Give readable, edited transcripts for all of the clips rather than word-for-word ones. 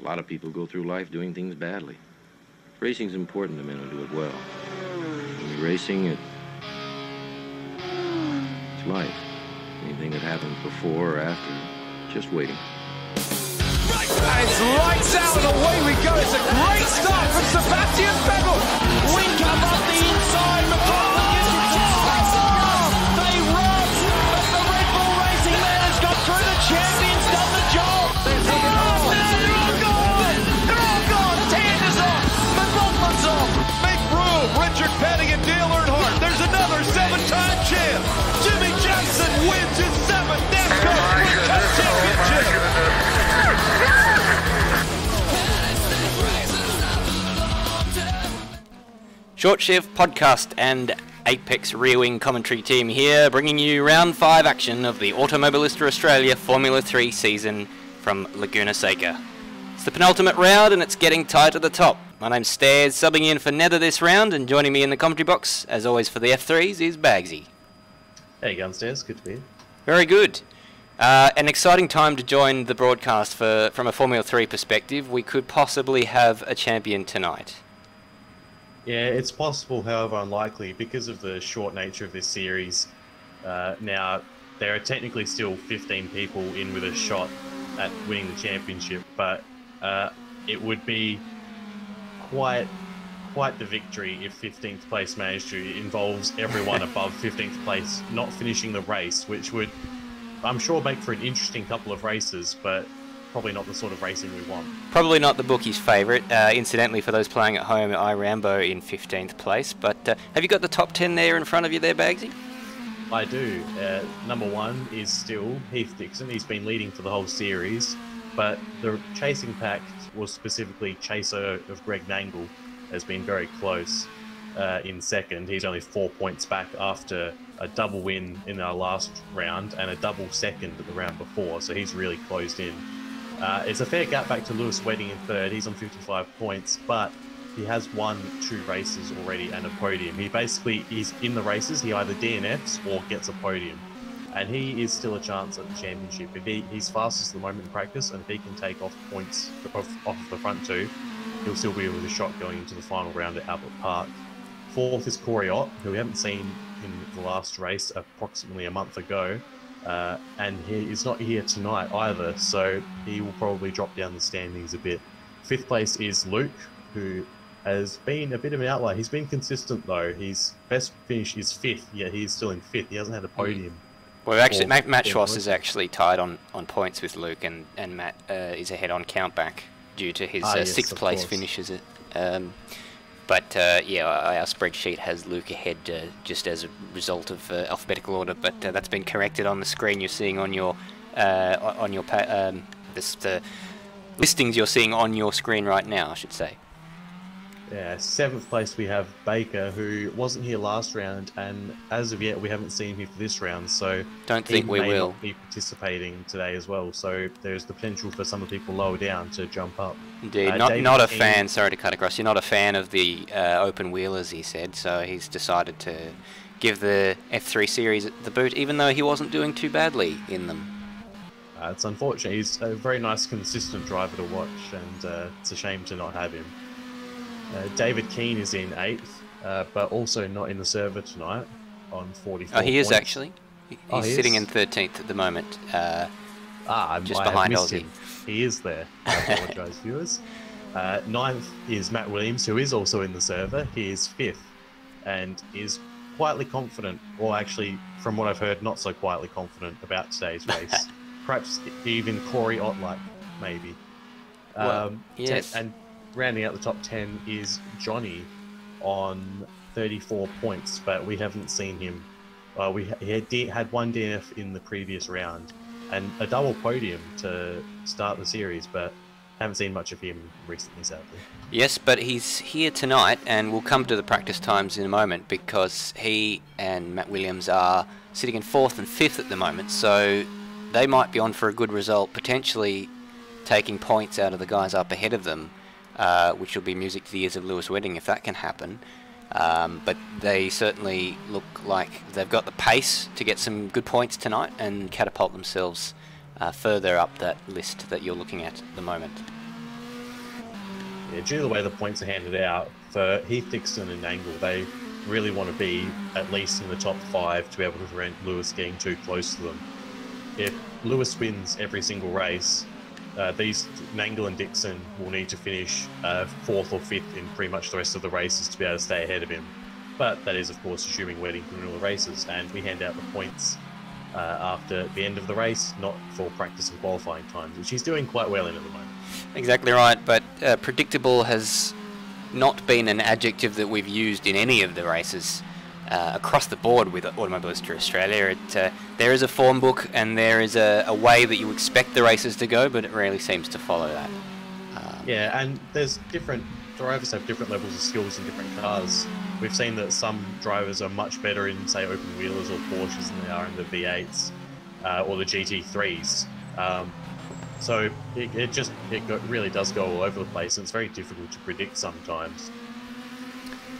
A lot of people go through life doing things badly. Racing's important to men who do it well. When you're racing, it's life. Anything that happens before or after, just waiting. And it's lights out and away we go. It's a great start from Sebastian Vettel. We come up the inside. McLaughlin gets it to They run, but the Red Bull Racing man has got through. The champion's done the job. They're all gone. They're all gone. Tanner's off. McLaughlin's off. Make room. Richard Petty and Dale Earnhardt. There's another 7-time champ. Jimmy Johnson wins his 7th NASCAR Sprint Cup championship. Short Shift Podcast and Apex Rear Wing commentary team here, bringing you round 5 action of the Automobilista Australia Formula 3 season from Laguna, Seca. It's the penultimate round and it's getting tight at the top. My name's Stairs, subbing in for Nether this round, and joining me in the commentary box, as always for the F3s, is Bagzy. Hey, going Stairs, good to be here. Very good. An exciting time to join the broadcast from a Formula 3 perspective. We could possibly have a champion tonight. Yeah, it's possible, however unlikely, because of the short nature of this series. Now, there are technically still 15 people in with a shot at winning the championship, but it would be quite the victory if 15th place managed to. It involves everyone above 15th place not finishing the race, which would, I'm sure, make for an interesting couple of races, but probably not the sort of racing we want. Probably not the bookies' favourite. Incidentally, for those playing at home, I Rambo in 15th place. But have you got the top 10 there in front of you there, Bagzy? I do. Number 1 is still Heath Dickson. He's been leading for the whole series, but the chasing pack was specifically chaser of Greg Nangle, has been very close in second. He's only 4 points back after a double win in our last round and a double second at the round before, so he's really closed in. It's a fair gap back to Lewis Wedding in third. He's on 55 points, but he has won 2 races already and a podium. He's in the races. He either DNFs or gets a podium, and he is still a chance at the championship. If he's fastest at the moment in practice, and if he can take off points off the front 2, he'll still be with a shot going into the final round at Albert Park. 4th is Corey Ott, who we haven't seen in the last race approximately a month ago. And he is not here tonight either, so he will probably drop down the standings a bit. 5th place is Luke, who has been a bit of an outlier. He's been consistent though. His best finish is 5th, yet he's still in 5th. He hasn't had a podium. Well, actually, Matt Schwass is actually tied on points with Luke, and Matt is ahead on countback due to his 6th place finishes. But yeah, our spreadsheet has Luke ahead just as a result of alphabetical order. But that's been corrected on the screen you're seeing on your listings you're seeing on your screen right now, I should say. Yeah, 7th place we have Baker, who wasn't here last round, and as of yet we haven't seen him here for this round. So don't think we will be participating today as well. So there's the potential for some of the people lower down to jump up. Indeed, not a fan. Sorry to cut across. You're not a fan of the open wheelers, he said. So he's decided to give the F3 series the boot, even though he wasn't doing too badly in them. It's unfortunate. He's a very nice, consistent driver to watch, and it's a shame to not have him. David Keane is in 8th, but also not in the server tonight on 44 Oh, he points. is actually. He's sitting in 13th at the moment, just behind Aussie. He is there. I apologise, viewers. 9th is Matt Williams, who is also in the server. He is 5th and is quietly confident, or actually, from what I've heard, not so quietly confident about today's race. Perhaps even Corey Ott-like, maybe. Yes. And rounding out the top 10 is Johnny on 34 points, but we haven't seen him. He had 1 DNF in the previous round and a double podium to start the series, but haven't seen much of him recently, sadly. Yes, but he's here tonight, and we'll come to the practice times in a moment, because he and Matt Williams are sitting in 4th and 5th at the moment, so they might be on for a good result, potentially taking points out of the guys up ahead of them. Which will be music to the ears of Lewis Wedding if that can happen. But they certainly look like they've got the pace to get some good points tonight and catapult themselves further up that list that you're looking at the moment. Yeah, due to the way the points are handed out, for Heath Dickson and Nangle, they really want to be at least in the top 5 to be able to prevent Lewis getting too close to them. If Lewis wins every single race, these Nangle and Dickson will need to finish 4th or 5th in pretty much the rest of the races to be able to stay ahead of him. But that is, of course, assuming wedding criminal races, and we hand out the points after the end of the race, not for practice and qualifying times, which he's doing quite well in at the moment. Exactly right, but predictable has not been an adjective that we've used in any of the races across the board with Automobilista Australia. There is a form book and there is a way that you expect the races to go, but it rarely seems to follow that. Yeah, and there's drivers have different levels of skills in different cars. We've seen that some drivers are much better in, say, open wheelers or Porsches than they are in the V8s or the GT3s. So it really does go all over the place, and it's very difficult to predict sometimes.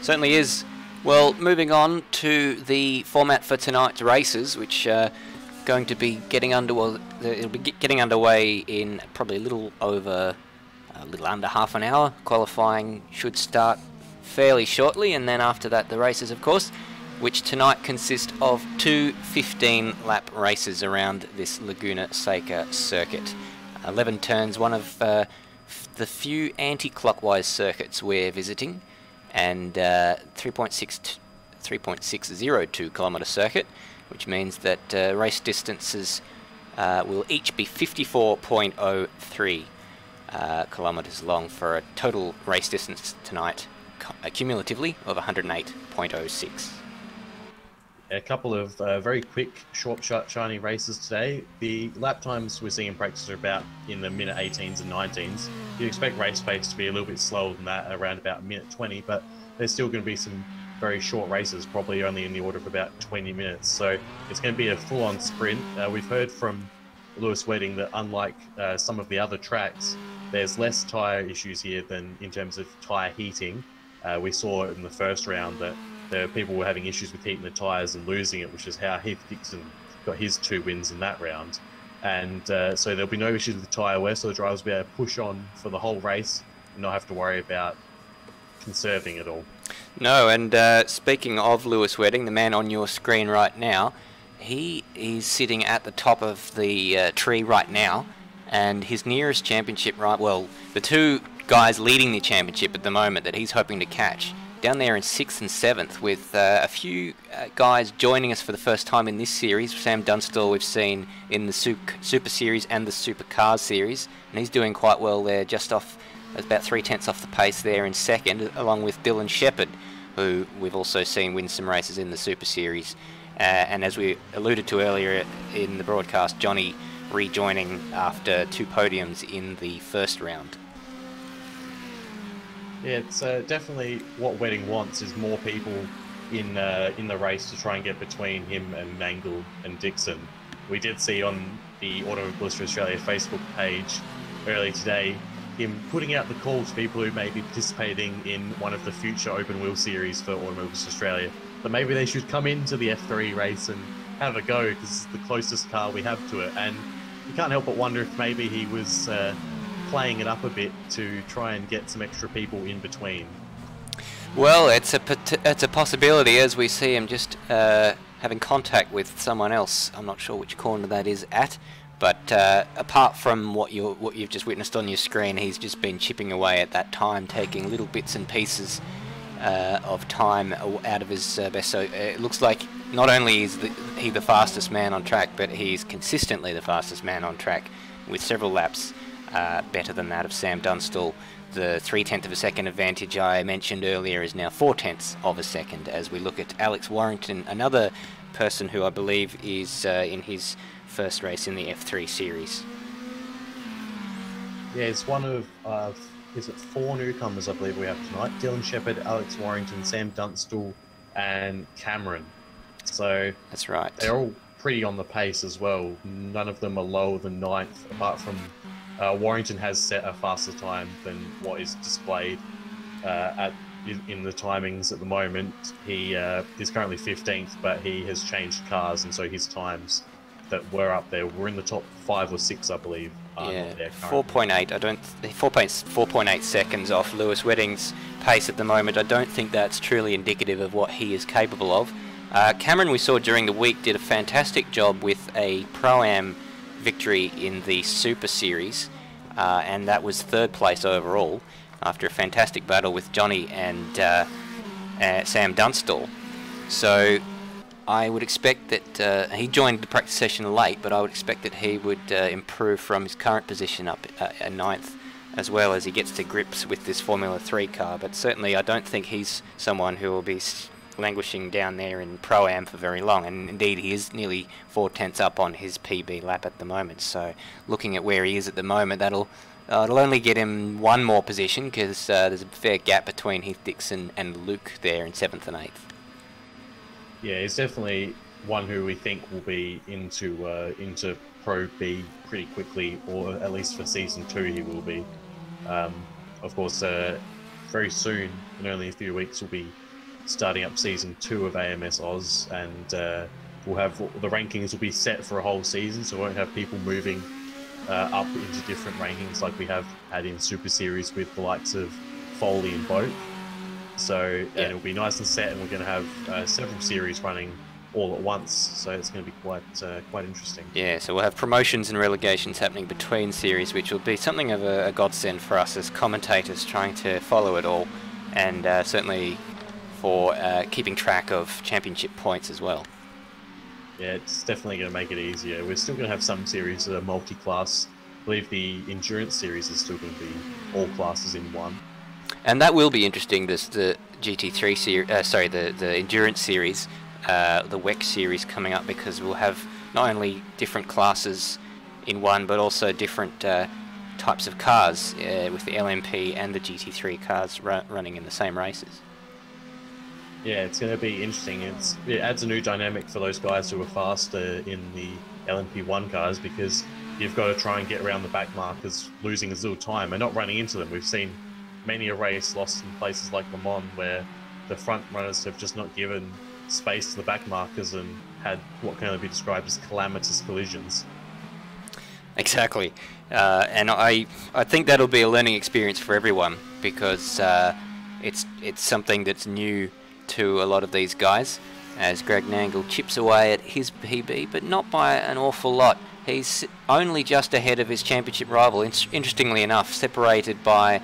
Certainly is. Well, moving on to the format for tonight's races, which are going to be getting underway in probably a little under half an hour. Qualifying should start fairly shortly, and then after that the races, of course, which tonight consist of 2 15-lap races around this Laguna Seca circuit. 11 turns, one of the few anti-clockwise circuits we're visiting, and 3.602 kilometre circuit, which means that race distances will each be 54.03 kilometres long, for a total race distance tonight cumulatively of 108.06. A couple of very quick, short, shiny races today. The lap times we're seeing in practice are about in the minute 18s and 19s. You'd expect race pace to be a little bit slower than that, around about minute 20, but there's still going to be some very short races, probably only in the order of about 20 minutes. So it's going to be a full-on sprint. We've heard from Lewis Wedding that unlike some of the other tracks, there's less tyre issues here than in terms of tyre heating. We saw in the first round that people were having issues with heating the tyres and losing it, which is how Heath Dickson got his 2 wins in that round. And so there'll be no issues with the tyre wear, so the drivers will be able to push on for the whole race and not have to worry about conserving at all. No, and speaking of Lewis Wedding, the man on your screen right now, he is sitting at the top of the tree right now, and his nearest championship, the 2 guys leading the championship at the moment that he's hoping to catch, down there in 6th and 7th, with a few guys joining us for the first time in this series. Sam Dunstall we've seen in the Super Series and the Supercars Series, and he's doing quite well there, just off about 3/10 off the pace there in 2nd, along with Dylan Shepherd, who we've also seen win some races in the Super Series. And as we alluded to earlier in the broadcast, Johnny rejoining after 2 podiums in the first round. Yeah, it's definitely what Wedding wants, is more people in the race to try and get between him and Nangle and Dickson. We did see on the Automobilista Australia Facebook page earlier today him putting out the call to people who may be participating in one of the future open wheel series for Automobilista Australia, that maybe they should come into the F3 race and have a go, because it's the closest car we have to it. And you can't help but wonder if maybe he was playing it up a bit to try and get some extra people in between. Well, it's a possibility, as we see him just having contact with someone else. I'm not sure which corner that is at, but apart from what you've just witnessed on your screen, he's just been chipping away at that time, taking little bits and pieces of time out of his best. So it looks like not only is he the fastest man on track, but he's consistently the fastest man on track, with several laps better than that of Sam Dunstall. The 3/10 of a second advantage I mentioned earlier is now 4/10 of a second, as we look at Alex Warrington, another person who I believe is in his first race in the F3 series. Yeah, it's one of 4 newcomers I believe we have tonight. Dylan Shepherd, Alex Warrington, Sam Dunstall and Cameron. So that's right. They're all pretty on the pace as well. None of them are lower than 9th, apart from Warrington has set a faster time than what is displayed in the timings at the moment. He is currently 15th, but he has changed cars, and so his times that were up there were in the top 5 or 6, I believe. are Yeah, not there 4.8. I don't. 4.8 seconds off Lewis Wedding's pace at the moment. I don't think that's truly indicative of what he is capable of. Cameron, we saw during the week, did a fantastic job with a Pro-Am victory in the Super Series, and that was 3rd place overall after a fantastic battle with Johnny and Sam Dunstall. So I would expect that he joined the practice session late, but I would expect that he would improve from his current position up at 9th, as well as he gets to grips with this Formula 3 car. But certainly I don't think he's someone who will be languishing down there in Pro-Am for very long, and indeed he is nearly 4/10 up on his PB lap at the moment. So looking at where he is at the moment, it'll only get him one more position, because there's a fair gap between Heath Dickson and Luke there in 7th and 8th. Yeah, he's definitely one who we think will be into Pro B pretty quickly, or at least for Season 2 he will be. Of course, very soon, in only a few weeks, we'll be starting up Season 2 of AMS Oz, and we'll have the rankings will be set for a whole season, so we won't have people moving up into different rankings like we have had in Super Series with the likes of Foley and Boat. So Yeah. and it'll be nice and set, and we're going to have several series running all at once, so it's going to be quite interesting. Yeah, so we'll have promotions and relegations happening between series, which will be something of a godsend for us as commentators trying to follow it all, and certainly for keeping track of championship points as well. Yeah, it's definitely going to make it easier. We're still going to have some series that are multi-class. I believe the endurance series is still going to be all classes in one. And that will be interesting, the GT3 series, the endurance series, the WEC series coming up, because we'll have not only different classes in one, but also different types of cars with the LMP and the GT3 cars running in the same races. Yeah, it's going to be interesting. It adds a new dynamic for those guys who are faster in the LMP1 cars, because you've got to try and get around the back markers, losing as little time and not running into them. We've seen many a race lost in places like Le Mans where the front runners have just not given space to the back markers and had what can only be described as calamitous collisions. Exactly, and I think that'll be a learning experience for everyone, because it's something that's new to a lot of these guys, as Greg Nangle chips away at his PB, but not by an awful lot. He's only just ahead of his championship rival, interestingly enough, separated by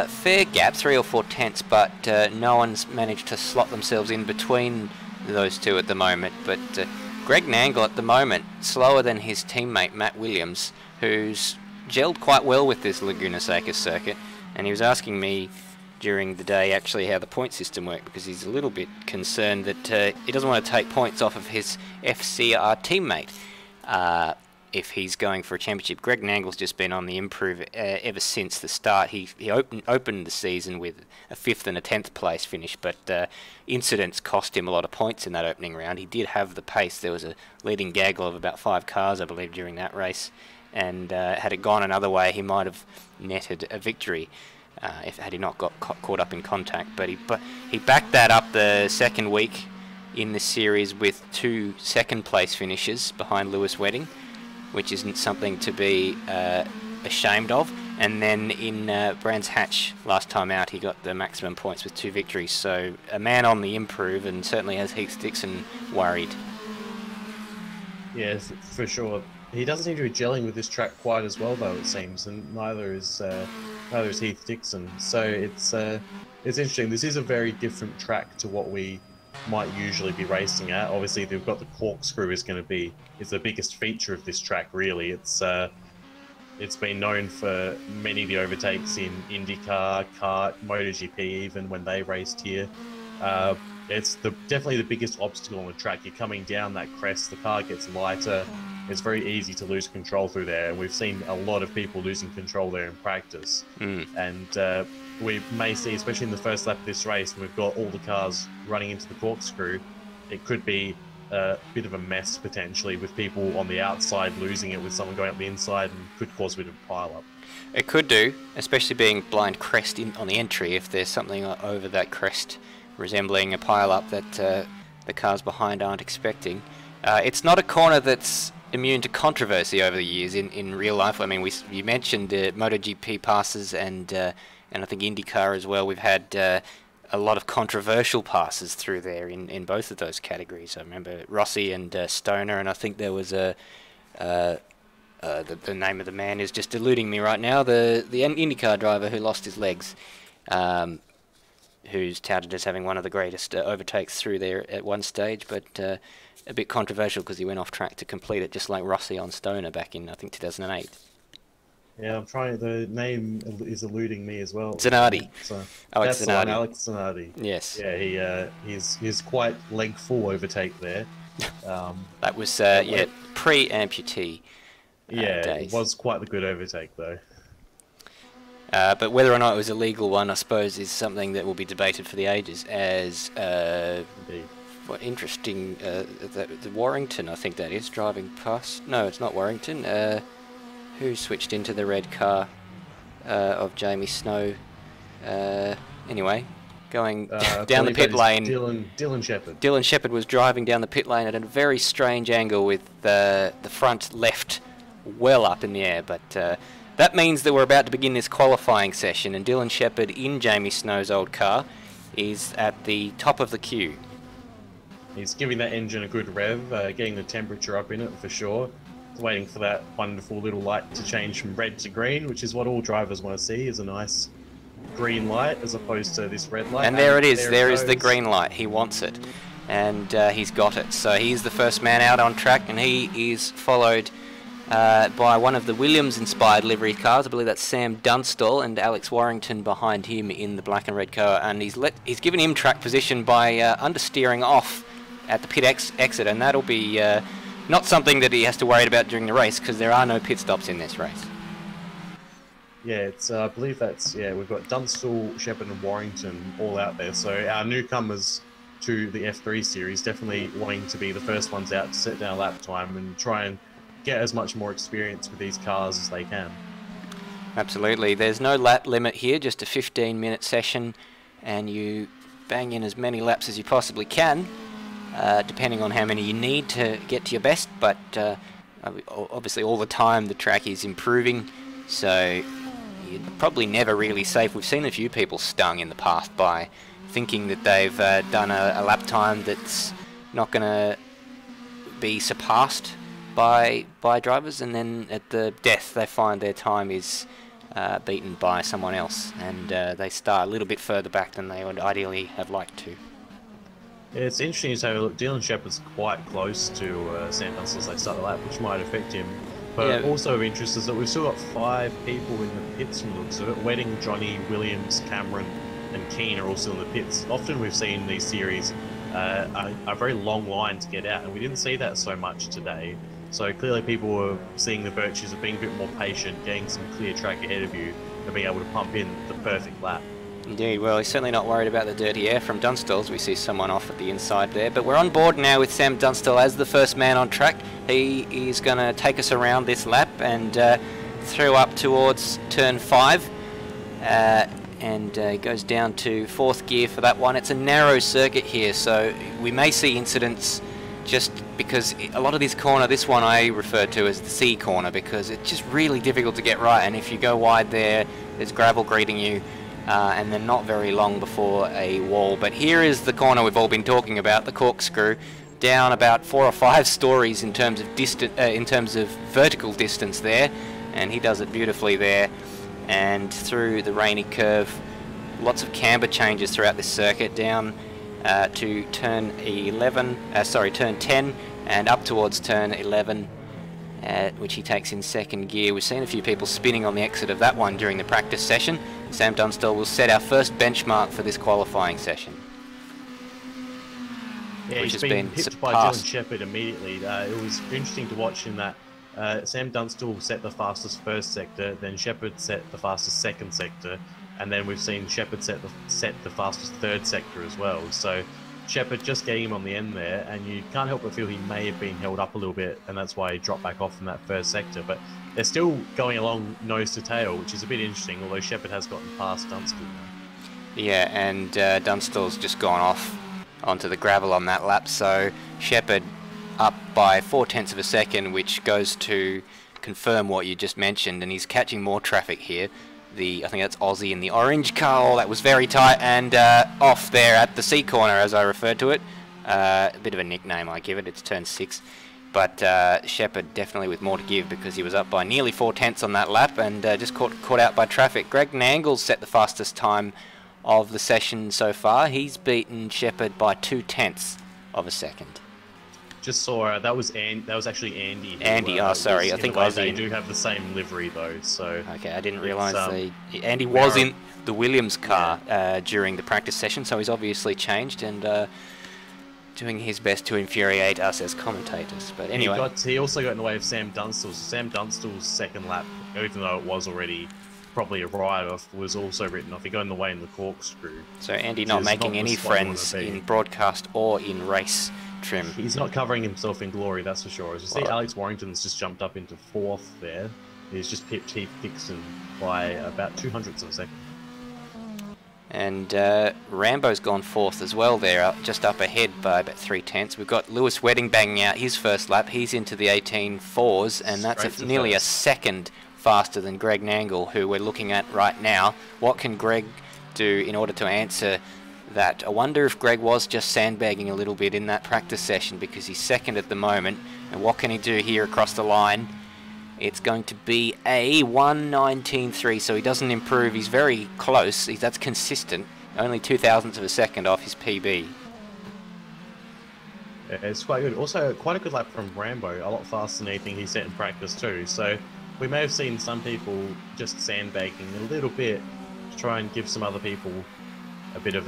fair gap, 3 or 4 tenths, but no one's managed to slot themselves in between those two at the moment. But Greg Nangle at the moment, slower than his teammate Matt Williams, who's gelled quite well with this Laguna Seca circuit, and he was asking me during the day actually how the point system worked, because he's a little bit concerned that he doesn't want to take points off of his FCR teammate if he's going for a championship. Greg Nangle's just been on the improve ever since the start. He opened the season with a 5th and a 10th place finish, but incidents cost him a lot of points in that opening round. He did have the pace. There was a leading gaggle of about 5 cars, I believe, during that race, and had it gone another way, he might have netted a victory had he not got caught up in contact. But he backed that up the second week in the series with 2 second place finishes behind Lewis Wedding, which isn't something to be ashamed of. And then in Brands Hatch last time out, he got the maximum points with 2 victories. So a man on the improve, and certainly has Heath Dickson worried. Yes, for sure. He doesn't seem to be gelling with this track quite as well, though, it seems, and neither is Heath Dickson. So it's interesting. This is a very different track to what we might usually be racing at. Obviously, they've got the corkscrew is the biggest feature of this track. Really, it's been known for many of the overtakes in IndyCar, kart, MotoGP, even when they raced here. It's definitely the biggest obstacle on the track. You're coming down that crest, the car gets lighter. It's very easy to lose control through there, and we've seen a lot of people losing control there in practice. And we may see, especially in the first lap of this race, when we've got all the cars running into the corkscrew, it could be a bit of a mess potentially, with people on the outside losing it with someone going up the inside, and could cause a bit of a pile-up. It could do, especially being blind crest on the entry, if there's something over that crest resembling a pile-up that the cars behind aren't expecting. It's not a corner that's immune to controversy over the years in real life. I mean, you mentioned MotoGP passes and I think IndyCar as well. We've had a lot of controversial passes through there in both of those categories. I remember Rossi and Stoner, and I think there was the name of the man is just eluding me right now. The IndyCar driver who lost his legs, who's touted as having one of the greatest overtakes through there at one stage, but a bit controversial because he went off track to complete it, just like Rossi on Stoner back in, I think, 2008. Yeah, I'm trying. The name is eluding me as well. Zanardi. So Alex that's Zanardi. the one, Alex Zanardi. Yes. Yeah, he's quite leg full overtake there. That was pre-amputee. Yeah, days. It was quite the good overtake though. But whether or not it was a legal one, I suppose, is something that will be debated for the ages. As what interesting, the Warrington, I think that is driving past. No, it's not Warrington. Who switched into the red car of Jamie Snow? Anyway, going down the pit lane. Dylan Shepherd. Dylan Shepherd was driving down the pit lane at a very strange angle with the front left well up in the air, but that means that we're about to begin this qualifying session, and Dylan Shepherd in Jamie Snow's old car is at the top of the queue. He's giving that engine a good rev, getting the temperature up in it for sure. Waiting for that wonderful little light to change from red to green, which is what all drivers want to see, is a nice green light as opposed to this red light. And there it is. There is the green light. He wants it, and he's got it. So he's the first man out on track, and he is followed by one of the Williams-inspired livery cars. I believe that's Sam Dunstall, and Alex Warrington behind him in the black and red car. And he's given him track position by understeering off at the pit exit, and that'll be not something that he has to worry about during the race, because there are no pit stops in this race. Yeah, it's I believe that's, we've got Dunstall, Shepherd and Warrington all out there. So our newcomers to the F3 series definitely wanting to be the first ones out to set down lap time and try and get as much more experience with these cars as they can. Absolutely. There's no lap limit here, just a 15-minute session, and you bang in as many laps as you possibly can, depending on how many you need to get to your best, but obviously all the time the track is improving, so you're probably never really safe. We've seen a few people stung in the past by thinking that they've done a lap time that's not going to be surpassed by drivers, and then at the death they find their time is beaten by someone else, and they start a little bit further back than they would ideally have liked to. Yeah, it's interesting to say, look, Dylan Shepherd's quite close to Sam Dunstall as they start the lap, which might affect him. But also of interest is that we've still got 5 people in the pits from the looks of it. Wedding, Johnny, Williams, Cameron and Keane are all still in the pits. Often we've seen these series a very long line to get out, and we didn't see that so much today. So clearly people were seeing the virtues of being a bit more patient, getting some clear track ahead of you, and being able to pump in the perfect lap. Indeed. Well, he's certainly not worried about the dirty air from Dunstall's. We see someone off at the inside there. But we're on board now with Sam Dunstall as the first man on track. He is going to take us around this lap and through up towards turn 5. And goes down to 4th gear for that one. It's a narrow circuit here, so we may see incidents just because a lot of this corner, this one I refer to as the C corner, because it's just really difficult to get right. And if you go wide there's gravel greeting you. And they're not very long before a wall. But here is the corner we've all been talking about, the corkscrew, down about 4 or 5 stories in terms of vertical distance there, and he does it beautifully there. And through the rainy curve, lots of camber changes throughout this circuit, down to turn 10, and up towards turn 11. Which he takes in 2nd gear. We've seen a few people spinning on the exit of that one during the practice session. Sam Dunstall will set our first benchmark for this qualifying session. Yeah, he's been hit by Dylan Shepherd immediately. It was interesting to watch in that Sam Dunstall set the fastest 1st sector, then Shepherd set the fastest 2nd sector, and then we've seen Shepherd set the fastest 3rd sector as well. So Shepherd just getting him on the end there, and you can't help but feel he may have been held up a little bit, and that's why he dropped back off in that 1st sector. But they're still going along nose to tail, which is a bit interesting, although Shepherd has gotten past Dunstall now. Yeah, and Dunstall's just gone off onto the gravel on that lap, so Shepherd up by 0.4 of a second, which goes to confirm what you just mentioned, and he's catching more traffic here. I think that's Aussie in the orange car. Oh, that was very tight and off there at the C corner, as I referred to it. A bit of a nickname I give it. It's turn 6. But Shepherd definitely with more to give because he was up by nearly 0.4 on that lap and just caught out by traffic. Greg Nangle set the fastest time of the session so far. He's beaten Shepherd by 0.2 of a second. Just saw that was actually Andy. Andy, oh sorry, I think Aussie. They do have the same livery though, so. Okay, I didn't realise Andy was in the Williams car during the practice session, so he's obviously changed and doing his best to infuriate us as commentators. But anyway, he also got in the way of Sam Dunstall's. Sam Dunstall's second lap, even though it was already probably a write-off, was also written off. He got in the way in the corkscrew. So Andy not making any friends in broadcast or in race trim. He's not covering himself in glory, that's for sure. As you see, Alex Warrington's just jumped up into 4th there. He's just pipped Heath Dickson by about 0.02 of a second. And Rambo's gone 4th as well there, just up ahead by about 0.3. We've got Lewis Wedding banging out his first lap. He's into the 18.4s, and that's nearly a second faster than Greg Nangle, who we're looking at right now. What can Greg do in order to answer that? I wonder if Greg was just sandbagging a little bit in that practice session because he's second at the moment. And what can he do here across the line? It's going to be a 1:19.3, so he doesn't improve. He's very close. That's consistent. Only 0.02 of a second off his PB. Yeah, it's quite good. Also, quite a good lap from Rambo. A lot faster than anything he set in practice too. So we may have seen some people just sandbagging a little bit to try and give some other people a bit of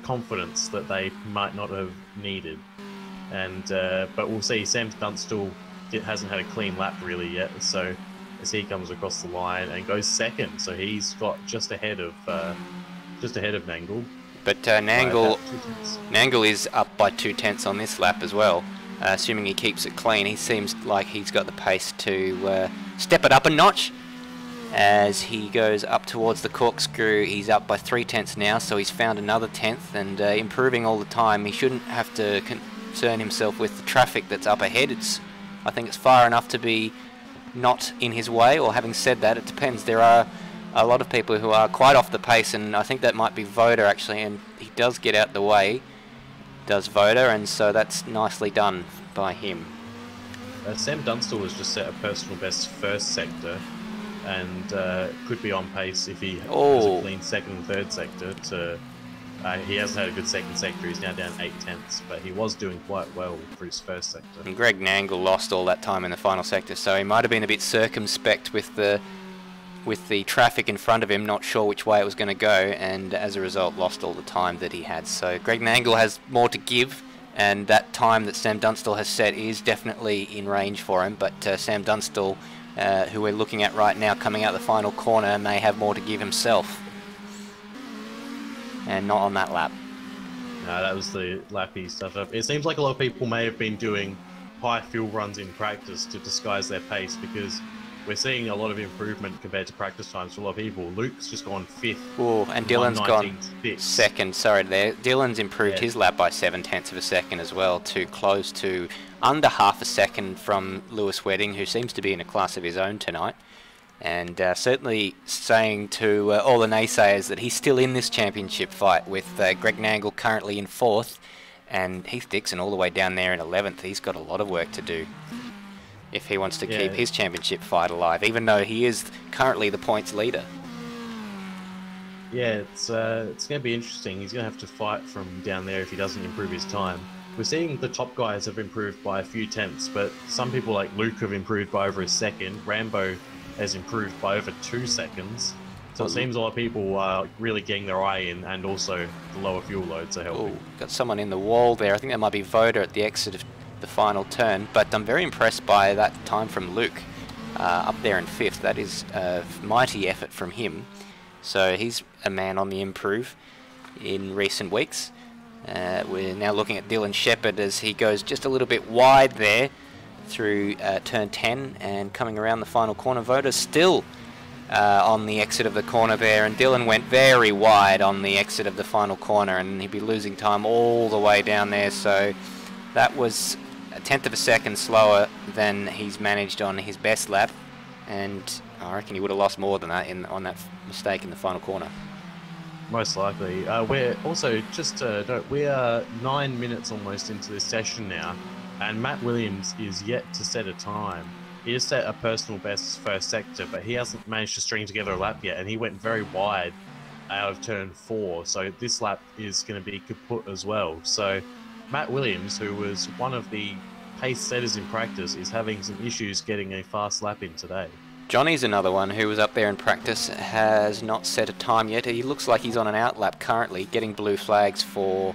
confidence that they might not have needed. And but we'll see. Sam Dunstall hasn't had a clean lap really yet, so as he comes across the line and goes second, so he's got just ahead of Nangle. But Nangle is up by 0.2 on this lap as well. Assuming he keeps it clean, he seems like he's got the pace to step it up a notch. As he goes up towards the corkscrew, he's up by 0.3 now, so he's found another 10th and improving all the time. He shouldn't have to concern himself with the traffic that's up ahead. I think it's far enough to be not in his way, or having said that, it depends. There are a lot of people who are quite off the pace, and I think that might be Voda actually, and he does get out the way, does Voda, and so that's nicely done by him. Sam Dunstall has just set a personal best first sector, and could be on pace if he has a clean second and third sector to... he hasn't had a good second sector, he's now down 0.8, but he was doing quite well for his first sector. And Greg Nangle lost all that time in the final sector, so he might have been a bit circumspect with the traffic in front of him, not sure which way it was going to go, and as a result lost all the time that he had. So Greg Nangle has more to give, and that time that Sam Dunstall has set is definitely in range for him, but Sam Dunstall, who we're looking at right now coming out the final corner, may have more to give himself. And not on that lap. No, that was the lap he stuffed up. It seems like a lot of people may have been doing high fuel runs in practice to disguise their pace, because we're seeing a lot of improvement compared to practice times for a lot of people. Luke's just gone 5th. Oh, and Dylan's gone 2nd. Sorry there. Dylan's improved his lap by 0.7 of a second as well, to close to under half a second from Lewis Wedding, who seems to be in a class of his own tonight. And certainly saying to all the naysayers that he's still in this championship fight, with Greg Nangle currently in 4th and Heath Dickson all the way down there in 11th. He's got a lot of work to do if he wants to keep his championship fight alive, even though he is currently the points leader. Yeah, it's going to be interesting. He's going to have to fight from down there if he doesn't improve his time. We're seeing the top guys have improved by a few tenths, but some people like Luke have improved by over a second. Rambo has improved by over 2 seconds. So it seems a lot of people are really getting their eye in, and also the lower fuel loads are helping. Got someone in the wall there. I think that might be Voda at the exit of the final turn, but I'm very impressed by that time from Luke up there in 5th. That is a mighty effort from him. So he's a man on the improve in recent weeks. We're now looking at Dylan Shepherd as he goes just a little bit wide there through turn 10 and coming around the final corner. Voda's still on the exit of the corner there, and Dylan went very wide on the exit of the final corner, and he'd be losing time all the way down there. So that was a tenth of a second slower than he's managed on his best lap, and I reckon he would have lost more than that on that mistake in the final corner. Most likely. We're also, just to note, we are 9 minutes almost into this session now, and Matt Williams is yet to set a time. He has set a personal best first sector, but he hasn't managed to string together a lap yet, and he went very wide out of turn 4, so this lap is going to be kaput as well. So Matt Williams, who was one of the pace setters in practice, is having some issues getting a fast lap in today. Johnny's another one who was up there in practice, has not set a time yet. He looks like he's on an outlap currently, getting blue flags for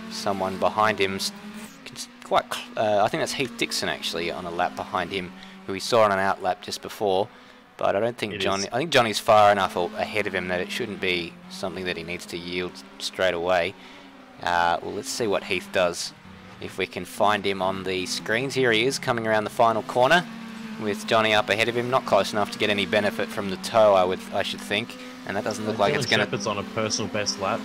someone behind him. I think that's Heath Dickson actually on a lap behind him, who we saw on an outlap just before. But I don't think Johnny. I think Johnny's far enough ahead of him that it shouldn't be something that he needs to yield straight away. Well, let's see what Heath does. If we can find him on the screens. Here he is, coming around the final corner with Johnny up ahead of him. Not close enough to get any benefit from the toe, I should think. And that doesn't look like it's going to... Shepard's on a personal best lap.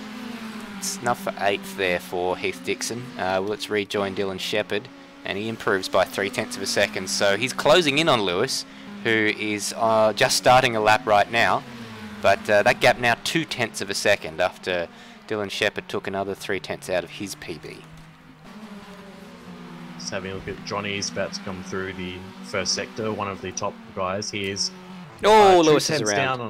It's enough for 8th there for Heath Dickson. Let's rejoin Dylan Shepherd, and he improves by 0.3 of a second. So he's closing in on Lewis, who is just starting a lap right now. But that gap now 0.2 of a second after Dylan Shepherd took another 0.3 out of his PB. Just having a look at Johnny's about to come through the first sector, one of the top guys. He is Lewis is around. Down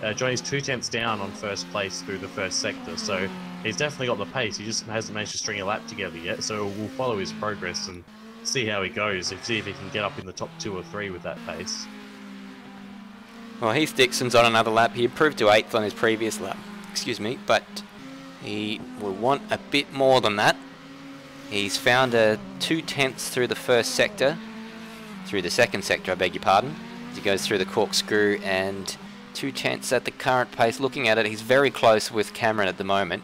on, Johnny's 0.2 down on first place through the first sector, so he's definitely got the pace. He just hasn't managed to string a lap together yet, so we'll follow his progress and see how he goes, see if he can get up in the top 2 or 3 with that pace. Well, Heath Dickson's on another lap. He improved to 8th on his previous lap, but he will want a bit more than that. He's found a 0.2 through the first sector, through the second sector, I beg your pardon, as he goes through the corkscrew, and 0.2 at the current pace. Looking at it, he's very close with Cameron at the moment,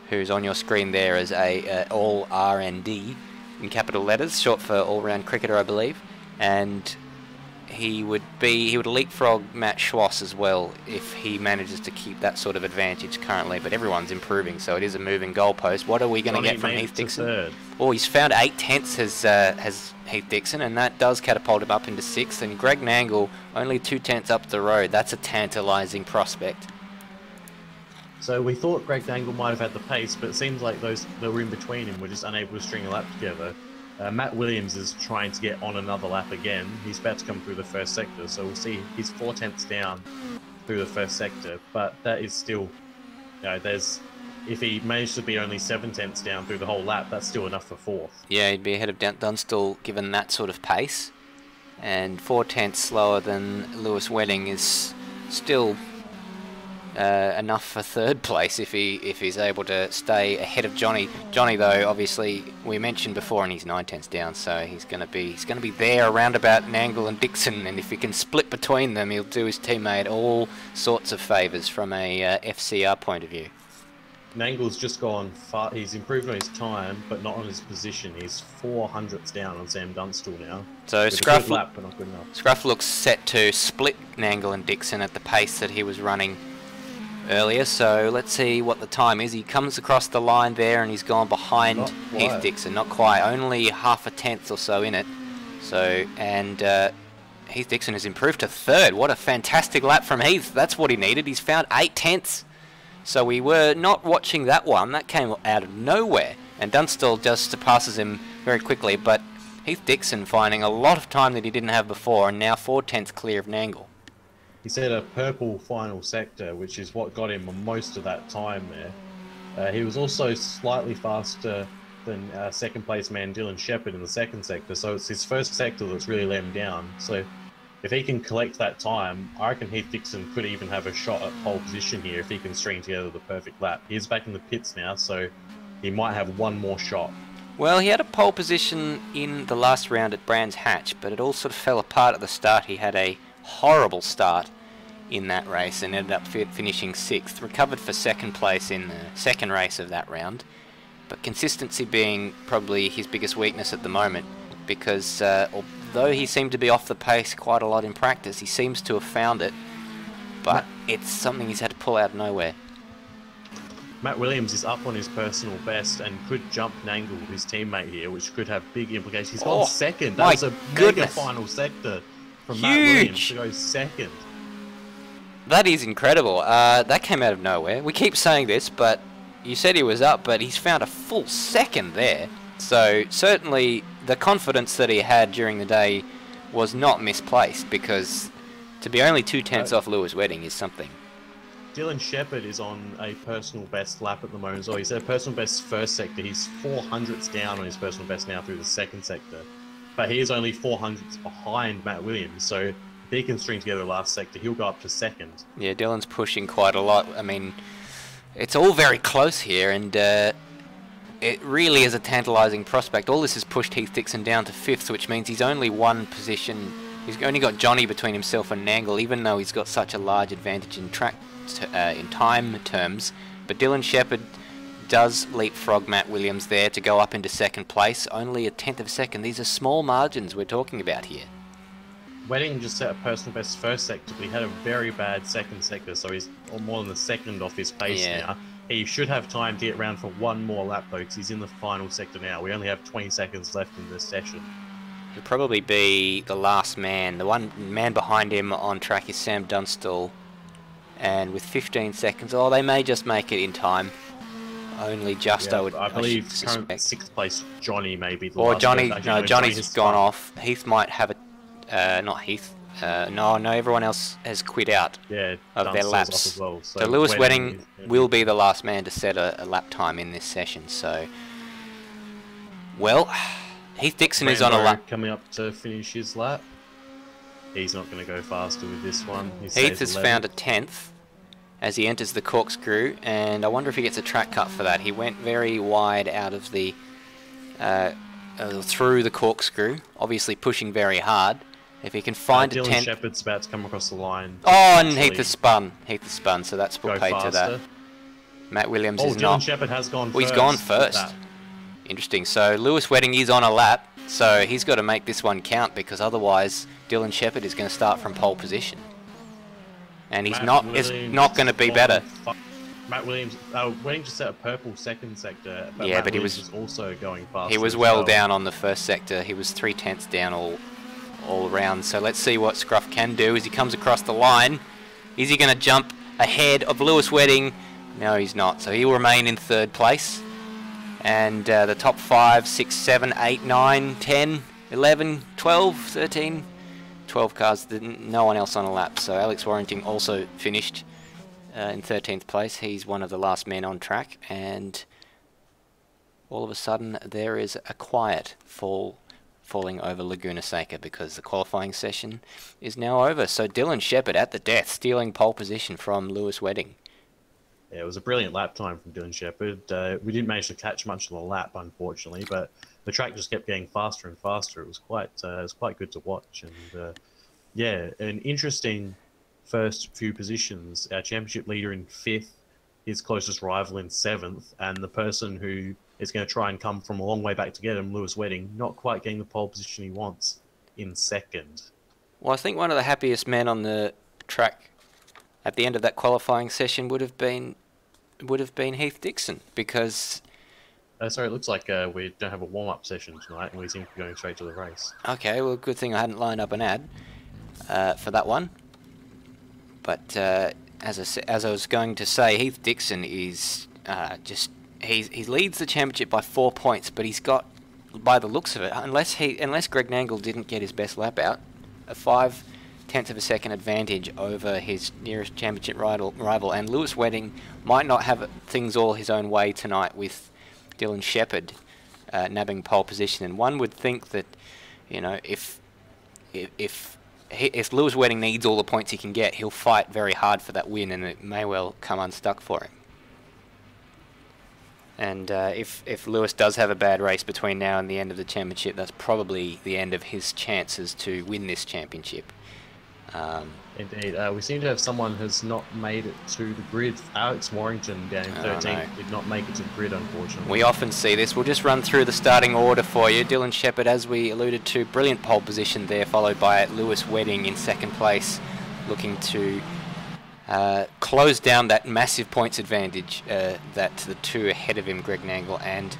who's on your screen there as a all R&D in capital letters, short for all-round cricketer, I believe, and he would leapfrog Matt Schwass as well if he manages to keep that sort of advantage currently, but everyone's improving, so it is a moving goalpost. What are we going to get from Heath Dickson? Oh, he's found 0.8 has Heath Dickson, and that does catapult him up into 6th, and Greg Nangle only 0.2 up the road. That's a tantalising prospect. So we thought Greg Nangle might have had the pace, but it seems like those that were in between him were just unable to string a lap together. Matt Williams is trying to get on another lap again. He's about to come through the first sector, so we'll see he's 0.4 down through the first sector, but that is still, if he managed to be only 0.7 down through the whole lap, that's still enough for 4th. Yeah, he'd be ahead of Dunstall given that sort of pace, and 0.4 slower than Lewis Wedding is still enough for 3rd place if he's able to stay ahead of Johnny. Johnny, though, obviously we mentioned before, and he's 0.9 down, so he's going to be there around about Nangle and Dickson, and if he can split between them, he'll do his teammate all sorts of favours from a FCR point of view. Nangle's just gone far. He's improved on his time, but not on his position. He's 0.04 down on Sam Dunstall now. So Scruff looks set to split Nangle and Dickson at the pace that he was running earlier, so let's see what the time is. He comes across the line there and he's gone behind Heath Dickson. Not quite, only 0.5 or so in it. So, and Heath Dickson has improved to 3rd. What a fantastic lap from Heath. That's what he needed. He's found 0.8. So we were not watching that one. That came out of nowhere. And Dunstall just surpasses him very quickly, but Heath Dickson finding a lot of time that he didn't have before, and now 0.4 clear of Nangle. He set a purple final sector, which is what got him most of that time there. He was also slightly faster than second place man Dylan Shepherd in the second sector, so it's his first sector that's really let him down. So if he can collect that time, I reckon Heath Dickson could even have a shot at pole position here if he can string together the perfect lap. He's back in the pits now, so he might have one more shot. Well, he had a pole position in the last round at Brands Hatch, but it all sort of fell apart at the start. He had a horrible start in that race and ended up finishing 6th. Recovered for 2nd place in the second race of that round, but consistency being probably his biggest weakness at the moment, because although he seemed to be off the pace quite a lot in practice, he seems to have found it but it's something he's had to pull out of nowhere. Matt Williams is up on his personal best and could jump Nangle, his teammate here, which could have big implications. He's gone second. That was a mega final sector from Matt Williams to go second. That is incredible. That came out of nowhere. We keep saying this, but you said he was up, but he's found a full second there. So certainly the confidence that he had during the day was not misplaced, because to be only 2/10 off Lewis Wedding is something. Dylan Shepherd is on a personal best lap at the moment as well. He's at a personal best first sector. He's 400ths down on his personal best now through the second sector. But he is only 400ths behind Matt Williams. So if he can string together the last sector, he'll go up to second. Yeah, Dylan's pushing quite a lot. I mean, it's all very close here, and it really is a tantalising prospect. All this has pushed Heath Dickson down to 5th, which means he's only one position. He's only got Johnny between himself and Nangle, even though he's got such a large advantage in track in time terms. But Dylan Shepherd does leapfrog Matt Williams there to go up into second place. Only a 1/10 of a second. These are small margins we're talking about here. Wedding just set a personal best first sector, but he had a very bad second sector, so he's more than a second off his pace now. He should have time to get around for one more lap though, because he's in the final sector now. We only have 20 seconds left in this session. He'll probably be the last man. The one man behind him on track is Sam Dunstall. And with 15 seconds, they may just make it in time. Only just, yeah, I would. I believe suspect. current 6th place Johnny may be the or last. Johnny. No, Johnny's gone off. Heath might have a. Not Heath. No, everyone else has quit out of their laps. As well, so Lewis Wedding will be the last man to set a lap time in this session. So, well, Heath Dickson is on a lap. Coming up to finish his lap. He's not going to go faster with this one. Heath has found a 10th as he enters the corkscrew, and I wonder if he gets a track cut for that. He went very wide out of the through the corkscrew, obviously pushing very hard. If he can find a 10th... Dylan Shepherd's about to come across the line. And Heath has spun. So that's put paid to that. Matt Williams is not. Dylan Shepherd has gone first. He's gone first. Interesting. So Lewis Wedding is on a lap, so he's got to make this one count, because otherwise Dylan Shepherd is going to start from pole position. And he's not going to be better. Matt Williams, Wedding just set a purple second sector, but yeah, Matt but Williams was also going fast. He was well down on the first sector. He was 3/10 down all around. So let's see what Scruff can do as he comes across the line. Is he going to jump ahead of Lewis Wedding? No, he's not. So he will remain in 3rd place. And the top 5, 6, 7, 8, 9, 10, 11, 12, 13, 12 cars. No one else on a lap. So Alex Warrington also finished in 13th place. He's one of the last men on track. And all of a sudden there is a quiet falling over Laguna Seca, because the qualifying session is now over. So Dylan Shepherd at the death, stealing pole position from Lewis Wedding. Yeah, it was a brilliant lap time from Dylan Shepherd. We didn't manage to catch much of the lap, unfortunately, but the track just kept getting faster and faster. It was quite good to watch, and yeah, an interesting first few positions. Our championship leader in 5th, his closest rival in 7th, and the person who is going to try and come from a long way back to get him, Lewis Wedding, not quite getting the pole position he wants, in 2nd. Well, I think one of the happiest men on the track at the end of that qualifying session would have been Heath Dickson, because... sorry, it looks like we don't have a warm-up session tonight, and we seem to be going straight to the race. Okay, well, good thing I hadn't lined up an ad for that one. But as I was going to say, Heath Dickson is he leads the championship by 4 points, but he's got, by the looks of it, unless Greg Nangle didn't get his best lap out, a 5/10 of a second advantage over his nearest championship rival, and Lewis Wedding might not have things all his own way tonight with Dylan Shepherd nabbing pole position. And one would think that, you know, if Lewis Wedding needs all the points he can get, he'll fight very hard for that win, and it may well come unstuck for him. And if Lewis does have a bad race between now and the end of the championship, that's probably the end of his chances to win this championship. Indeed. We seem to have someone who's not made it to the grid. Alex Warrington down in 13th did not make it to the grid, unfortunately. We often see this. We'll just run through the starting order for you. Dylan Shepherd, as we alluded to, brilliant pole position there, followed by Lewis Wedding in 2nd place, looking to close down that massive points advantage that the two ahead of him, Greg Nangle and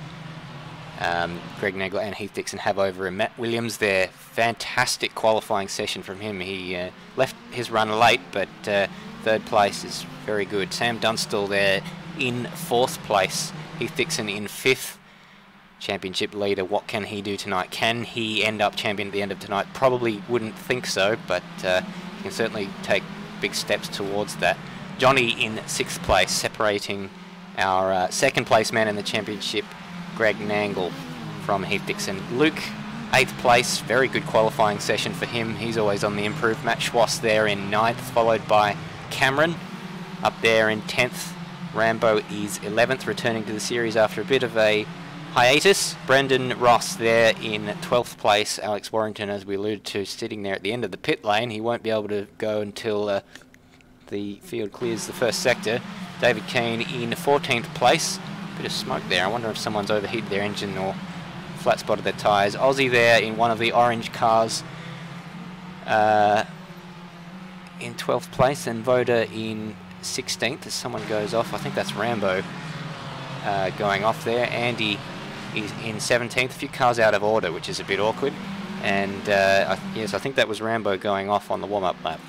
Heath Dickson, have over him. Matt Williams there, fantastic qualifying session from him. He left his run late, but third place is very good. Sam Dunstall there in fourth place. Heath Dickson in fifth. Championship leader, what can he do tonight? Can he end up champion at the end of tonight? Probably wouldn't think so, but he can certainly take big steps towards that. Johnny in sixth place, separating our second place man in the championship, Greg Nangle, from Heath Dickson. Luke, eighth place, very good qualifying session for him. He's always on the improve. Matt Schwass there in ninth, followed by Cameron up there in 10th. Rambo is 11th, returning to the series after a bit of a hiatus. Brendan Ross there in 12th place. Alex Warrington, as we alluded to, sitting there at the end of the pit lane. He won't be able to go until the field clears the first sector. David Keane in 14th place. Bit of smoke there. I wonder if someone's overheated their engine or flat spotted their tyres. Aussie there in one of the orange cars in 12th place, and Voda in 16th as someone goes off. I think that's Rambo going off there. Andy is in 17th, a few cars out of order, which is a bit awkward. And yes, I think that was Rambo going off on the warm-up lap.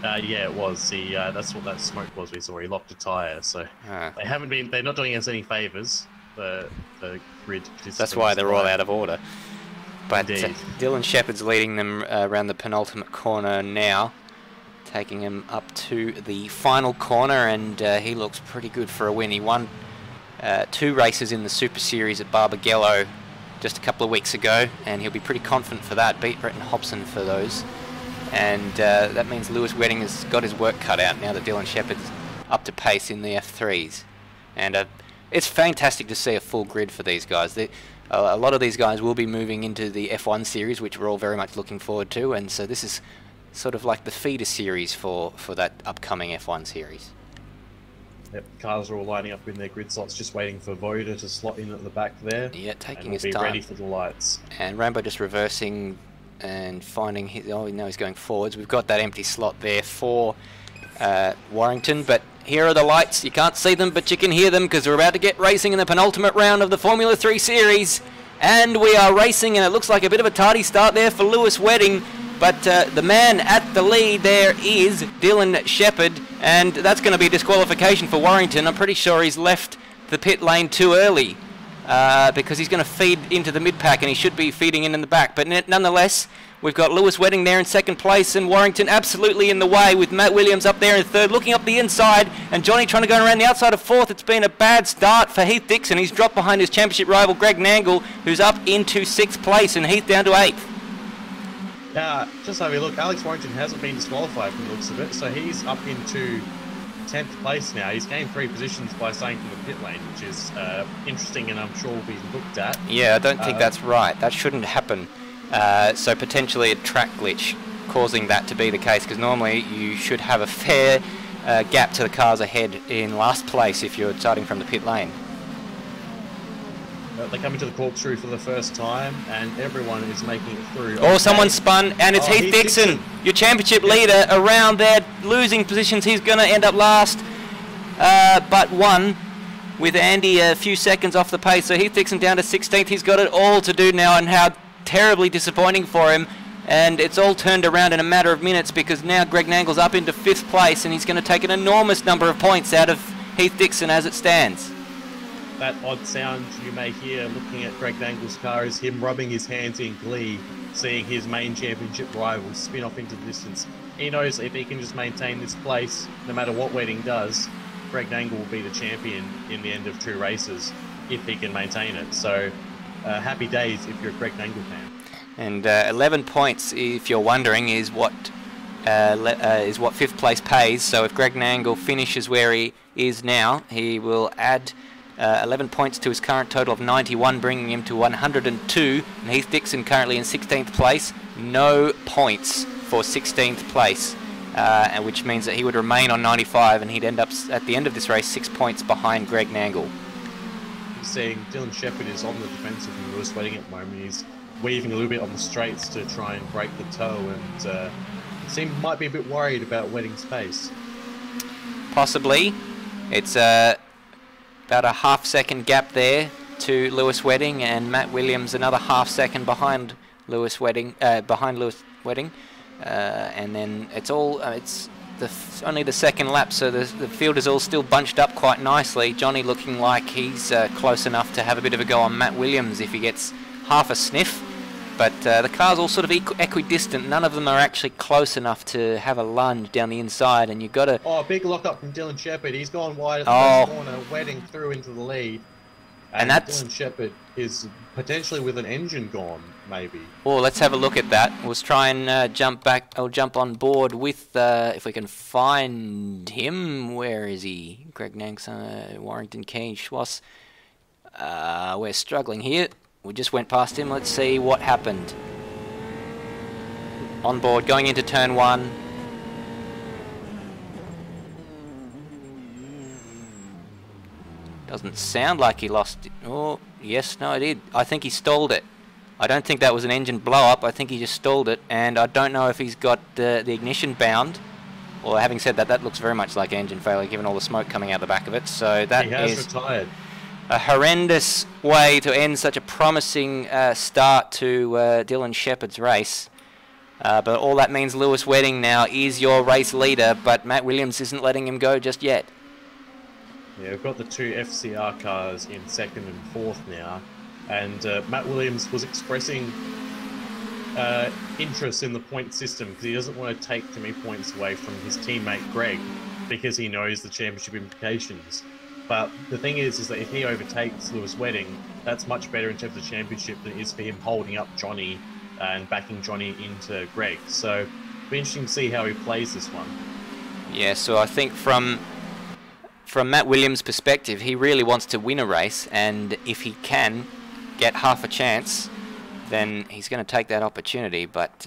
Yeah, it was. That's what that smoke was we saw. He locked a tyre, so they're not doing us any favours, the grid participants. That's why they're all out of order. But Dylan Shepherd's leading them around the penultimate corner now, taking him up to the final corner, and he looks pretty good for a win. He won 2 races in the Super Series at Barbagallo just a couple of weeks ago, and he'll be pretty confident for that. Beat Bretton Hobson for those. And that means Lewis Wedding has got his work cut out now that Dylan Shepherd's up to pace in the F3s. And it's fantastic to see a full grid for these guys. A lot of these guys will be moving into the F1 series, which we're all very much looking forward to. And so this is sort of like the feeder series for that upcoming F1 series. Yep, cars are all lining up in their grid slots, just waiting for Voda to slot in at the back there. Yeah, taking his time. time. Be ready for the lights. And Rambo just reversing and finding his... Oh, no, he's going forwards. We've got that empty slot there for Warrington, but here are the lights. You can't see them, but you can hear them, because we're about to get racing in the penultimate round of the Formula 3 series. And we are racing, and it looks like a bit of a tardy start there for Lewis Wedding. But the man at the lead there is Dylan Shepherd, and that's going to be a disqualification for Warrington. I'm pretty sure he's left the pit lane too early because he's going to feed into the mid-pack, and he should be feeding in the back. But nonetheless, we've got Lewis Wedding there in second place, and Warrington absolutely in the way, with Matt Williams up there in third, looking up the inside, and Johnny trying to go around the outside of fourth. It's been a bad start for Heath Dickson. He's dropped behind his championship rival Greg Nangle, who's up into sixth place, and Heath down to eighth. Just have a look. Alex Warrington hasn't been disqualified from the looks of it, so he's up into 10th place now. He's gained 3 positions by staying from the pit lane, which is interesting, and I'm sure will be looked at. Yeah, I don't think that's right. That shouldn't happen. So potentially a track glitch causing that to be the case, because normally you should have a fair gap to the cars ahead in last place if you're starting from the pit lane. They come into the corkscrew for the first time, and everyone is making it through. Oh, someone spun, and it's Heath Dickson, your championship leader, around there, losing positions. He's going to end up last, but won, with Andy a few seconds off the pace. So Heath Dickson down to 16th. He's got it all to do now, and how terribly disappointing for him. And it's all turned around in a matter of minutes, because now Greg Nangle's up into 5th place, and he's going to take an enormous number of points out of Heath Dickson as it stands. That odd sound you may hear looking at Greg Nangle's car is him rubbing his hands in glee, seeing his main championship rival spin off into the distance. He knows if he can just maintain this place, no matter what Wedding does, Greg Nangle will be the champion in the end of 2 races, if he can maintain it. So, happy days if you're a Greg Nangle fan. And 11 points, if you're wondering, is what 5th place pays. So if Greg Nangle finishes where he is now, he will add 11 points to his current total of 91, bringing him to 102. And Heath Dickson currently in 16th place. No points for 16th place, and which means that he would remain on 95, and he'd end up at the end of this race 6 points behind Greg Nangle. You're seeing Dylan Shepherd is on the defensive and Lewis Wedding at the moment. He's weaving a little bit on the straights to try and break the toe, and might be a bit worried about Wedding's pace. Possibly. It's about a half-second gap there to Lewis Wedding, and Matt Williams another half-second behind Lewis Wedding. And then it's all it's only the second lap, so the field is all still bunched up quite nicely. Johnny looking like he's close enough to have a bit of a go on Matt Williams if he gets half a sniff. But the cars all sort of equidistant. None of them are actually close enough to have a lunge down the inside, and you've got to... Oh, big lock-up from Dylan Shepherd. He's gone wide at the first corner, Wedding through into the lead. And that's... Dylan Shepherd is potentially with an engine gone, maybe. Well, let's have a look at that. Let's try and jump on board with, if we can find him. Where is he? Greg Nangle, Warrington, Keane, Schwass. We're struggling here. We just went past him. Let's see what happened. On board, going into turn 1. Doesn't sound like he lost it. Oh, yes, no, it did. I think he stalled it. I don't think that was an engine blow-up. I think he just stalled it, and I don't know if he's got the ignition bound. Or having said that, that looks very much like engine failure, given all the smoke coming out the back of it. So that he has retired. A horrendous way to end such a promising start to Dylan Shepherd's race. But all that means Lewis Wedding now is your race leader, but Matt Williams isn't letting him go just yet. Yeah, we've got the 2 FCR cars in 2nd and 4th now, and Matt Williams was expressing interest in the point system because he doesn't want to take too many points away from his teammate Greg because he knows the championship implications. But the thing is that if he overtakes Lewis Wedding, that's much better in terms of championship than it is for him holding up Johnny and backing Johnny into Greg. So it'll be interesting to see how he plays this one. Yeah, so I think from Matt Williams' perspective, he really wants to win a race, and if he can get half a chance, then he's going to take that opportunity. But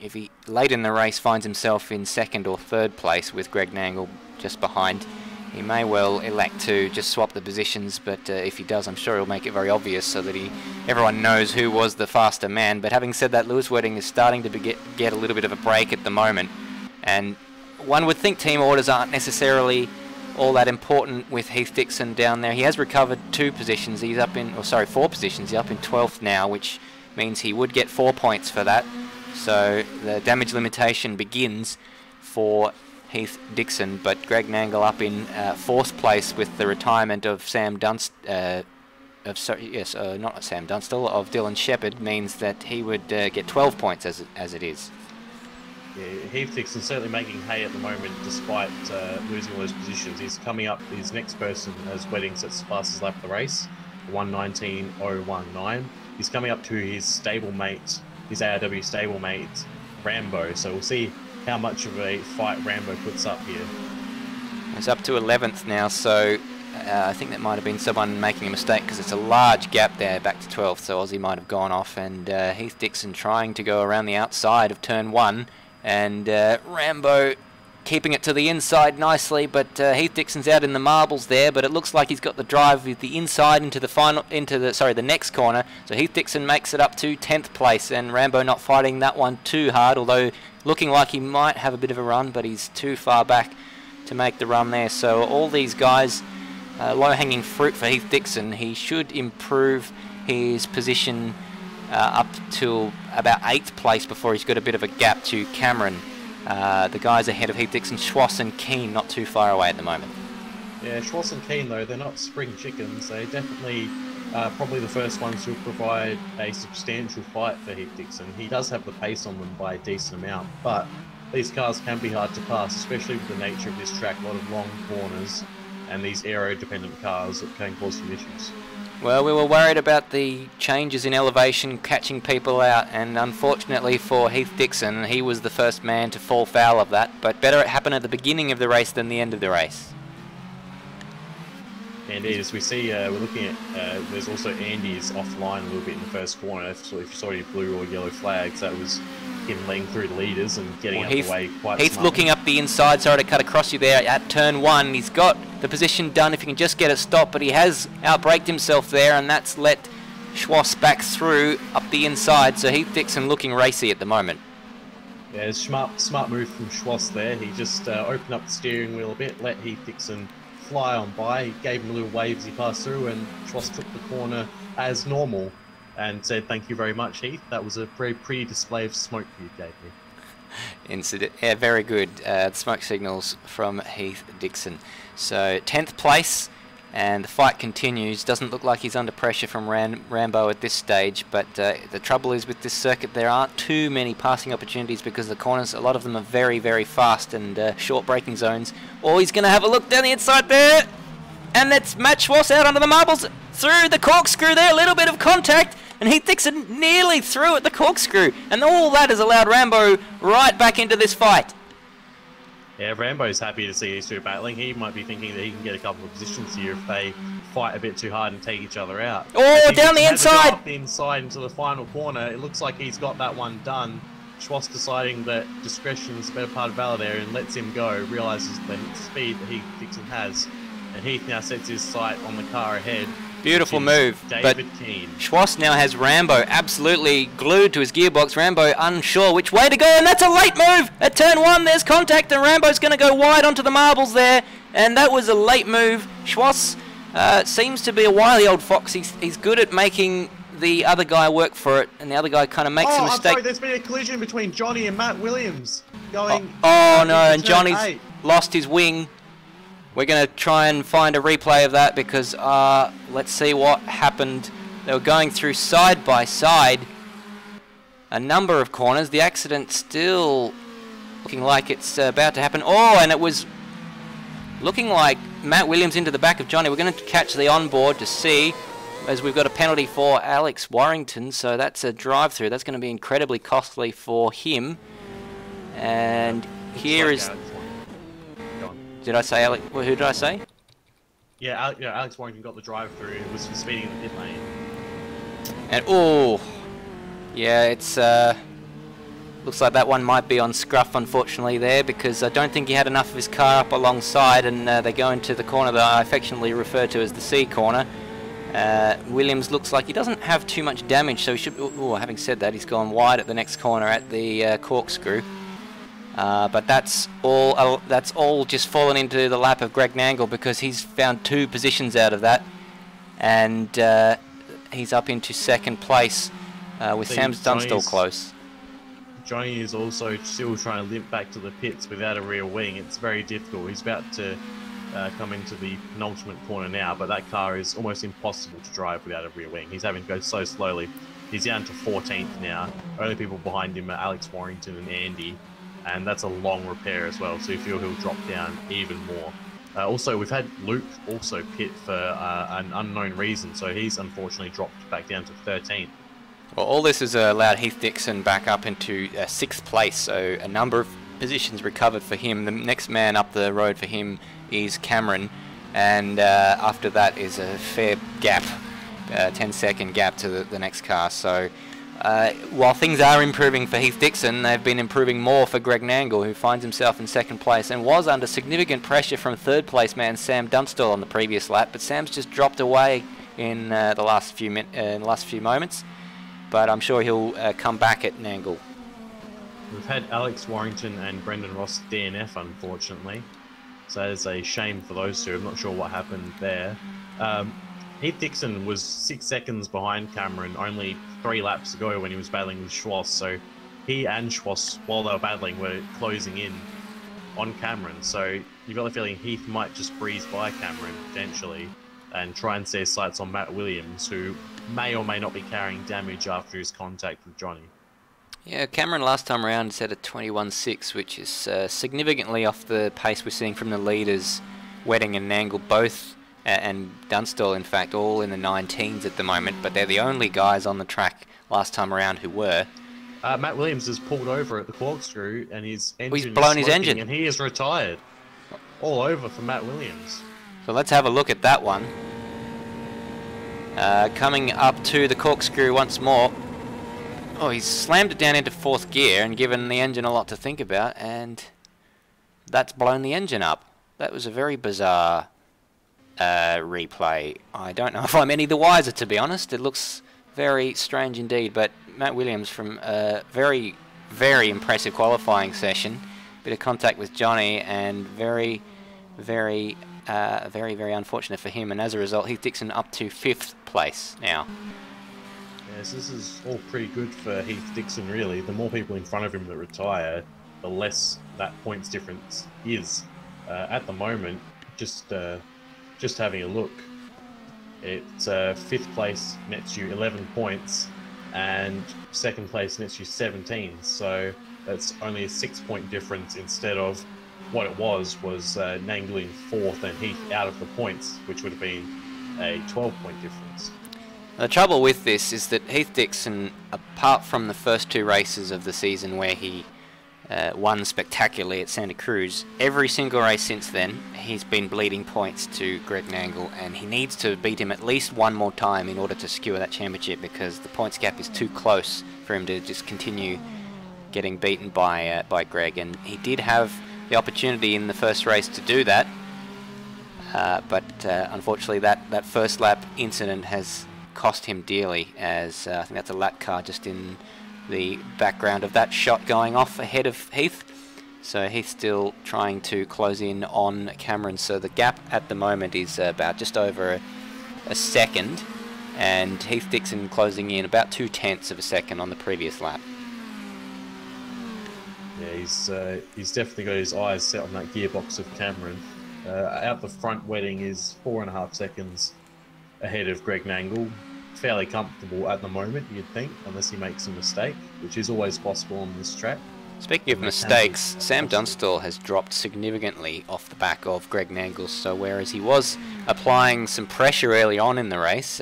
if he late in the race finds himself in 2nd or 3rd place with Greg Nangle just behind, he may well elect to just swap the positions, but if he does, I'm sure he'll make it very obvious so that everyone knows who was the faster man. But having said that, Lewis Wedding is starting to get a little bit of a break at the moment, and one would think team orders aren't necessarily all that important with Heath Dickson down there. He has recovered 2 positions. He's up in, 4 positions. He's up in 12th now, which means he would get 4 points for that. So the damage limitation begins for Heath Dickson, but Greg Nangle up in 4th place with the retirement of not Sam Dunstall, of Dylan Shepherd, means that he would get 12 points as it is. Yeah, Heath Dickson certainly making hay at the moment despite losing all those positions. He's coming up, his next person as Wedding sets the fastest lap of the race, 1:19.019. He's coming up to his stablemate, his ARW stablemate, Rambo, so we'll see how much of a fight Rambo puts up here. It's up to 11th now, so I think that might have been someone making a mistake because it's a large gap there back to 12th, so Aussie might have gone off, and Heath Dickson trying to go around the outside of turn 1, and Rambo keeping it to the inside nicely, but Heath Dickson's out in the marbles there, but it looks like he's got the drive with the inside into the next corner, so Heath Dickson makes it up to 10th place, and Rambo not fighting that one too hard, although looking like he might have a bit of a run, but he's too far back to make the run there. So all these guys, low-hanging fruit for Heath Dickson. He should improve his position up to about 8th place before he's got a bit of a gap to Cameron. The guys ahead of Heath Dickson, Schwass and Keane, not too far away at the moment. Yeah, Schwass and Keane, though, they're not spring chickens. They definitely probably the first ones who provide a substantial fight for Heath Dickson. He does have the pace on them by a decent amount, but these cars can be hard to pass, especially with the nature of this track, a lot of long corners and these aero-dependent cars that can cause some issues. Well, we were worried about the changes in elevation catching people out, and unfortunately for Heath Dickson, he was the first man to fall foul of that, but better it happened at the beginning of the race than the end of the race. Indeed, as we see, we're looking at, there's also Andy's offline a little bit in the first corner. So if you saw any blue or yellow flags, that was him leading through the leaders and getting out of the way quite Heath smartly. looking up the inside, sorry to cut across you there, at turn 1. He's got the position done if he can just get it stopped, but he has outbraked himself there, and that's let Schwass back through up the inside. So Heath Dickson looking racy at the moment. Yeah, smart move from Schwass there. He just opened up the steering wheel a bit, let Heath Dickson fly on by. He gave him a little wave as he passed through, and Schwass took the corner as normal and said, "Thank you very much, Heath. That was a very pretty display of smoke you gave me." Incident, yeah, very good. Smoke signals from Heath Dickson. So 10th place, and the fight continues. Doesn't look like he's under pressure from Rambo at this stage, but the trouble is with this circuit there aren't too many passing opportunities because the corners, a lot of them are very, very fast and short braking zones. Oh, he's going to have a look down the inside there, and that's Matt Schwass out onto the marbles through the corkscrew there, a little bit of contact, and Heath Dickson nearly through at the corkscrew, and all that has allowed Rambo right back into this fight. Yeah, Rambo's happy to see these two battling. He might be thinking that he can get a couple of positions here if they fight a bit too hard and take each other out. Oh, down the inside! Up the inside into the final corner. It looks like he's got that one done. Schwass deciding that discretion is the better part of valor there and lets him go, realises the speed that Heath Dickson has, and Heath now sets his sight on the car ahead. Beautiful move, but Schwass now has Rambo absolutely glued to his gearbox. Rambo unsure which way to go, and that's a late move! At turn 1, there's contact, and Rambo's going to go wide onto the marbles there, and that was a late move. Schwass seems to be a wily old fox. He's good at making the other guy work for it, and the other guy kind of makes a mistake. I'm sorry, there's been a collision between Johnny and Matt Williams going... Oh no, and Johnny's lost his wing. We're going to try and find a replay of that because let's see what happened. They were going through side by side a number of corners. The accident still looking like it's about to happen. Oh, and it was looking like Matt Williams into the back of Johnny. We're going to catch the onboard to see, as we've got a penalty for Alex Warrington, so that's a drive-through. That's going to be incredibly costly for him. And here is... Did I say Alex? Who did I say? Yeah, Alex Warrington got the drive-through. It was speeding in the pit lane. And oh, yeah, it's looks like that one might be on scruff, unfortunately, there, because I don't think he had enough of his car up alongside, and they go into the corner that I affectionately refer to as the C corner. Williams looks like he doesn't have too much damage, so he should. Oh, having said that, he's gone wide at the next corner at the corkscrew. But that's all just fallen into the lap of Greg Nangle because he's found 2 positions out of that, and he's up into 2nd place with Sam Dunstall close. Johnny is also still trying to limp back to the pits without a rear wing. It's very difficult. He's about to come into the penultimate corner now, but that car is almost impossible to drive without a rear wing. He's having to go so slowly. He's down to 14th now. Only people behind him are Alex Warrington and Andy. And that's a long repair as well, so you feel he'll drop down even more. Also, we've had Luke also pit for an unknown reason, so he's unfortunately dropped back down to 13th. Well, all this has allowed Heath Dickson back up into 6th place, so a number of positions recovered for him. The next man up the road for him is Cameron, and after that is a fair gap, 10-second gap to the next car. So while things are improving for Heath Dickson, they've been improving more for Greg Nangle, who finds himself in 2nd place and was under significant pressure from 3rd place man Sam Dunstall on the previous lap, but Sam's just dropped away in the last few moments. But I'm sure he'll come back at Nangle. We've had Alex Warrington and Brendan Ross DNF, unfortunately, so that is a shame for those two. I'm not sure what happened there. Heath Dickson was 6 seconds behind Cameron only 3 laps ago when he was battling with Schwass, so he and Schwass, while they were battling, were closing in on Cameron, so you've got the feeling Heath might just breeze by Cameron potentially and try and set his sights on Matt Williams, who may or may not be carrying damage after his contact with Johnny. Yeah, Cameron last time around set a 21.6, which is significantly off the pace we're seeing from the leaders, Wedding and Nangle both, and Dunstall, in fact, all in the 19s at the moment, but they're the only guys on the track last time around who were. Matt Williams has pulled over at the corkscrew, and his engine he's blown his engine, and he is retired. All over for Matt Williams. So let's have a look at that one. Coming up to the corkscrew once more. Oh, he's slammed it down into 4th gear and given the engine a lot to think about, and that's blown the engine up. That was a very bizarre replay. I don't know if I'm any the wiser, to be honest. It looks very strange indeed, but Matt Williams from very very impressive qualifying session. Bit of contact with Johnny, and very unfortunate for him. And as a result, Heath Dickson up to 5th place now. Yes, this is all pretty good for Heath Dickson, really. The more people in front of him that retire, the less that points difference is. At the moment, just having a look, it's 5th place nets you 11 points, and 2nd place nets you 17. So that's only a 6-point difference instead of what it was Nangle in 4th and Heath out of the points, which would have been a 12-point difference. The trouble with this is that Heath Dickson, apart from the first 2 races of the season where he won spectacularly at Santa Cruz, every single race since then he's been bleeding points to Greg Nangle, and he needs to beat him at least one more time in order to secure that championship, because the points gap is too close for him to just continue getting beaten by Greg. And he did have the opportunity in the first race to do that, but unfortunately that first lap incident has cost him dearly, as I think that's a lap car just in the background of that shot going off ahead of Heath. So Heath's still trying to close in on Cameron, so the gap at the moment is about just over a second, and Heath Dickson closing in about 0.2 of a second on the previous lap. Yeah, he's definitely got his eyes set on that gearbox of Cameron. Out the front, Wedding is 4.5 seconds ahead of Greg Nangle. Fairly comfortable at the moment, you'd think, unless he makes a mistake, which is always possible on this track. Speaking of mistakes, Sam Dunstall has dropped significantly off the back of Greg Nangle, so whereas he was applying some pressure early on in the race,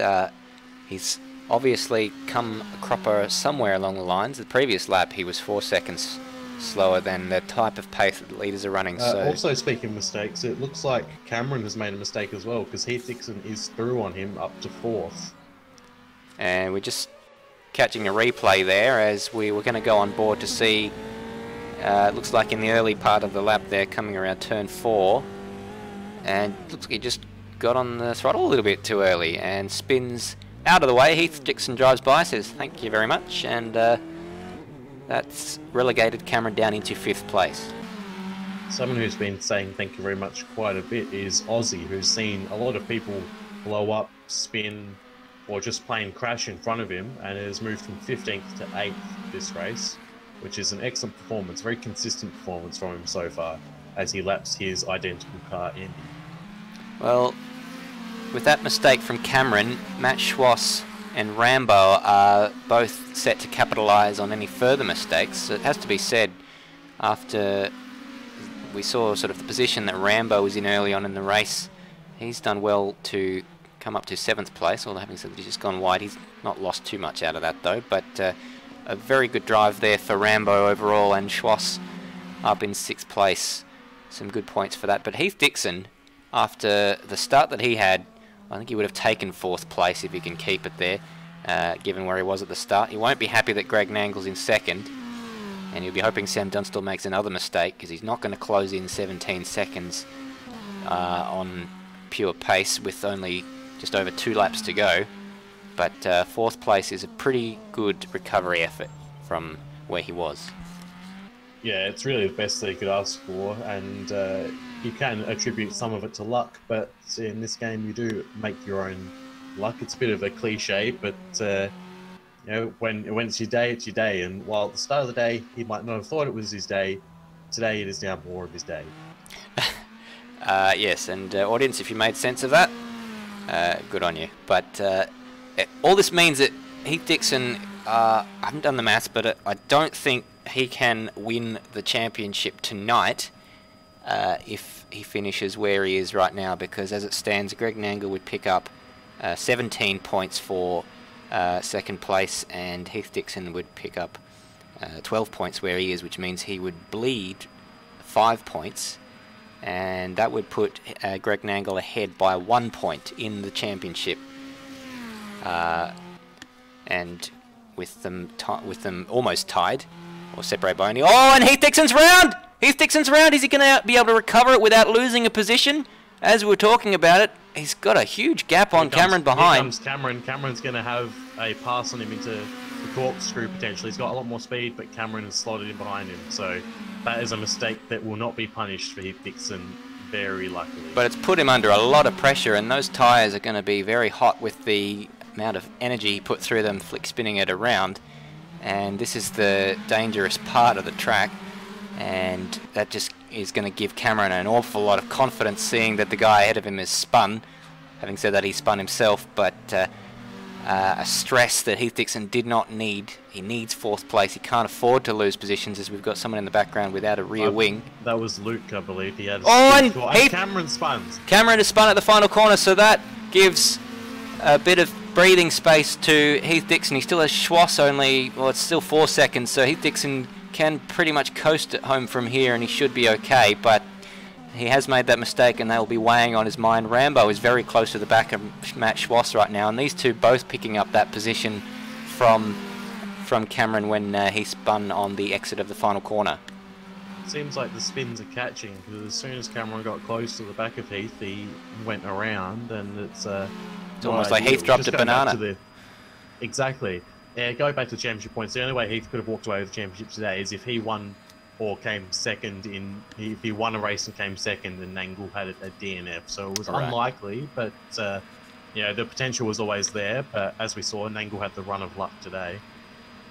he's obviously come a cropper somewhere along the lines. The previous lap he was 4 seconds slower than the type of pace that the leaders are running. Also, speaking of mistakes, it looks like Cameron has made a mistake as well, because Heath Dickson is through on him up to 4th. And we're just catching a replay there as we were going to go on board to see, it looks like in the early part of the lap there, coming around turn 4, and looks like he just got on the throttle a little bit too early and spins out of the way. Heath Dickson drives by, says thank you very much, and that's relegated Cameron down into 5th place. Someone who's been saying thank you very much quite a bit is Aussie, who's seen a lot of people blow up, spin, or just plain crash in front of him, and has moved from 15th to 8th this race, which is an excellent performance, very consistent performance from him so far, as he laps his identical car in. Well, with that mistake from Cameron, Matt Schwass and Rambo are both set to capitalise on any further mistakes. It has to be said, after we saw sort of the position that Rambo was in early on in the race, he's done well to come up to 7th place, although having said that he's just gone wide, he's not lost too much out of that though, but a very good drive there for Rambo overall, and Schwass up in 6th place. Some good points for that. But Heath Dickson, after the start that he had, I think he would have taken 4th place if he can keep it there, given where he was at the start. He won't be happy that Greg Nangle's in 2nd, and he'll be hoping Sam Dunstall makes another mistake, because he's not going to close in 17 seconds on pure pace with only just over 2 laps to go. But 4th place is a pretty good recovery effort from where he was. Yeah, it's really the best that he could ask for, and you can attribute some of it to luck, but in this game you do make your own luck. It's a bit of a cliche, but you know, when it's your day, it's your day, and while at the start of the day he might not have thought it was his day, today it is now more of his day. Yes, and audience, if you made sense of that, good on you. But all this means that Heath Dickson, I haven't done the maths, but I don't think he can win the championship tonight if he finishes where he is right now, because as it stands, Greg Nangle would pick up 17 points for 2nd place, and Heath Dickson would pick up 12 points where he is, which means he would bleed 5 points, and that would put Greg Nangle ahead by 1 point in the championship. And with them almost tied, or separated by only... Oh, and Heath Dickson's round! Heath Dickson's round! Is he going to be able to recover it without losing a position? As we were talking about it, he's got a huge gap on Cameron behind. Here comes Cameron. Cameron's going to have a pass on him into the corkscrew potentially. He's got a lot more speed, but Cameron is slotted in behind him. So that is a mistake that will not be punished for Heath Dickson, very luckily. But it's put him under a lot of pressure, and those tyres are going to be very hot with the amount of energy he put through them, flick spinning it around. And this is the dangerous part of the track, and that just is going to give Cameron an awful lot of confidence, seeing that the guy ahead of him is spun. Having said that, he spun himself, but a stress that Heath Dickson did not need. He needs 4th place. He can't afford to lose positions, as we've got someone in the background without a rear wing. That was Luke, I believe. He had and Cameron spun. Cameron has spun at the final corner, so that gives a bit of breathing space to Heath Dickson. He still has Schwass only, well, it's still 4 seconds, so Heath Dickson can pretty much coast it home from here, and he should be okay, but he has made that mistake, and they'll be weighing on his mind. Rambo is very close to the back of Matt Schwass right now, and these two both picking up that position from Cameron when he spun on the exit of the final corner. Seems like the spins are catching, because as soon as Cameron got close to the back of Heath, he went around, and it's almost like Heath dropped a banana. Exactly. Yeah, go back to the championship points. The only way Heath could have walked away with the championship today is if he won or came second if he won a race and came second, and Nangle had a DNF. So it was unlikely, but you know, the potential was always there. But as we saw, Nangle had the run of luck today.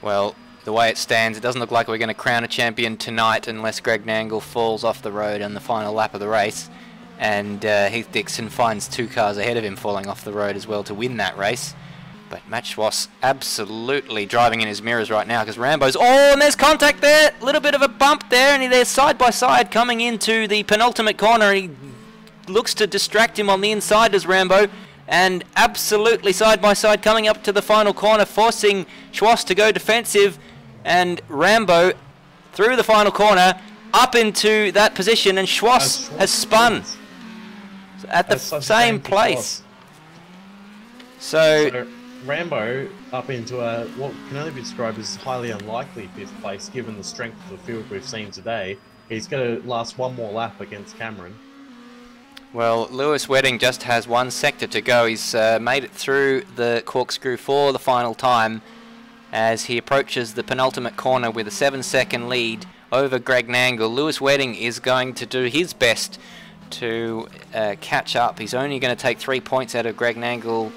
Well, the way it stands, it doesn't look like we're going to crown a champion tonight unless Greg Nangle falls off the road on the final lap of the race, and Heath Dickson finds 2 cars ahead of him falling off the road as well to win that race. But Matt Schwass absolutely driving in his mirrors right now, because Rambo's... Oh, and there's contact there! A little bit of a bump there, and they're side by side coming into the penultimate corner. He looks to distract him on the inside as Rambo, and absolutely side by side coming up to the final corner, forcing Schwass to go defensive, and Rambo through the final corner up into that position, and Schwass has spun at the same place. So Rambo up into what can only be described as highly unlikely 5th place, given the strength of the field we've seen today. He's going to last one more lap against Cameron. Well, Lewis Wedding just has 1 sector to go. He's made it through the corkscrew for the final time as he approaches the penultimate corner with a 7-second lead over Greg Nangle. Lewis Wedding is going to do his best to catch up. He's only going to take 3 points out of Greg Nangle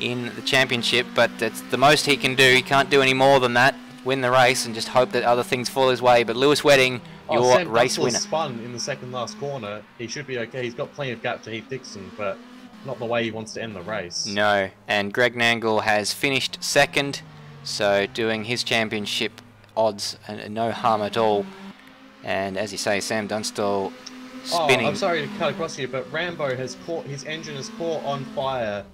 in the championship, but it's the most he can do. He can't do any more than that. Win the race and just hope that other things fall his way. But Lewis Wedding, your Sam race Dussel winner. Spun in the second last corner. He should be okay. He's got plenty of gap to Heath Dickson, but not the way he wants to end the race. No, and Greg Nangle has finished second, so doing his championship odds no harm at all. And as you say, Sam Dunstall spinning. Oh, I'm sorry to cut across you, but Rambo has caught, his engine has caught on fire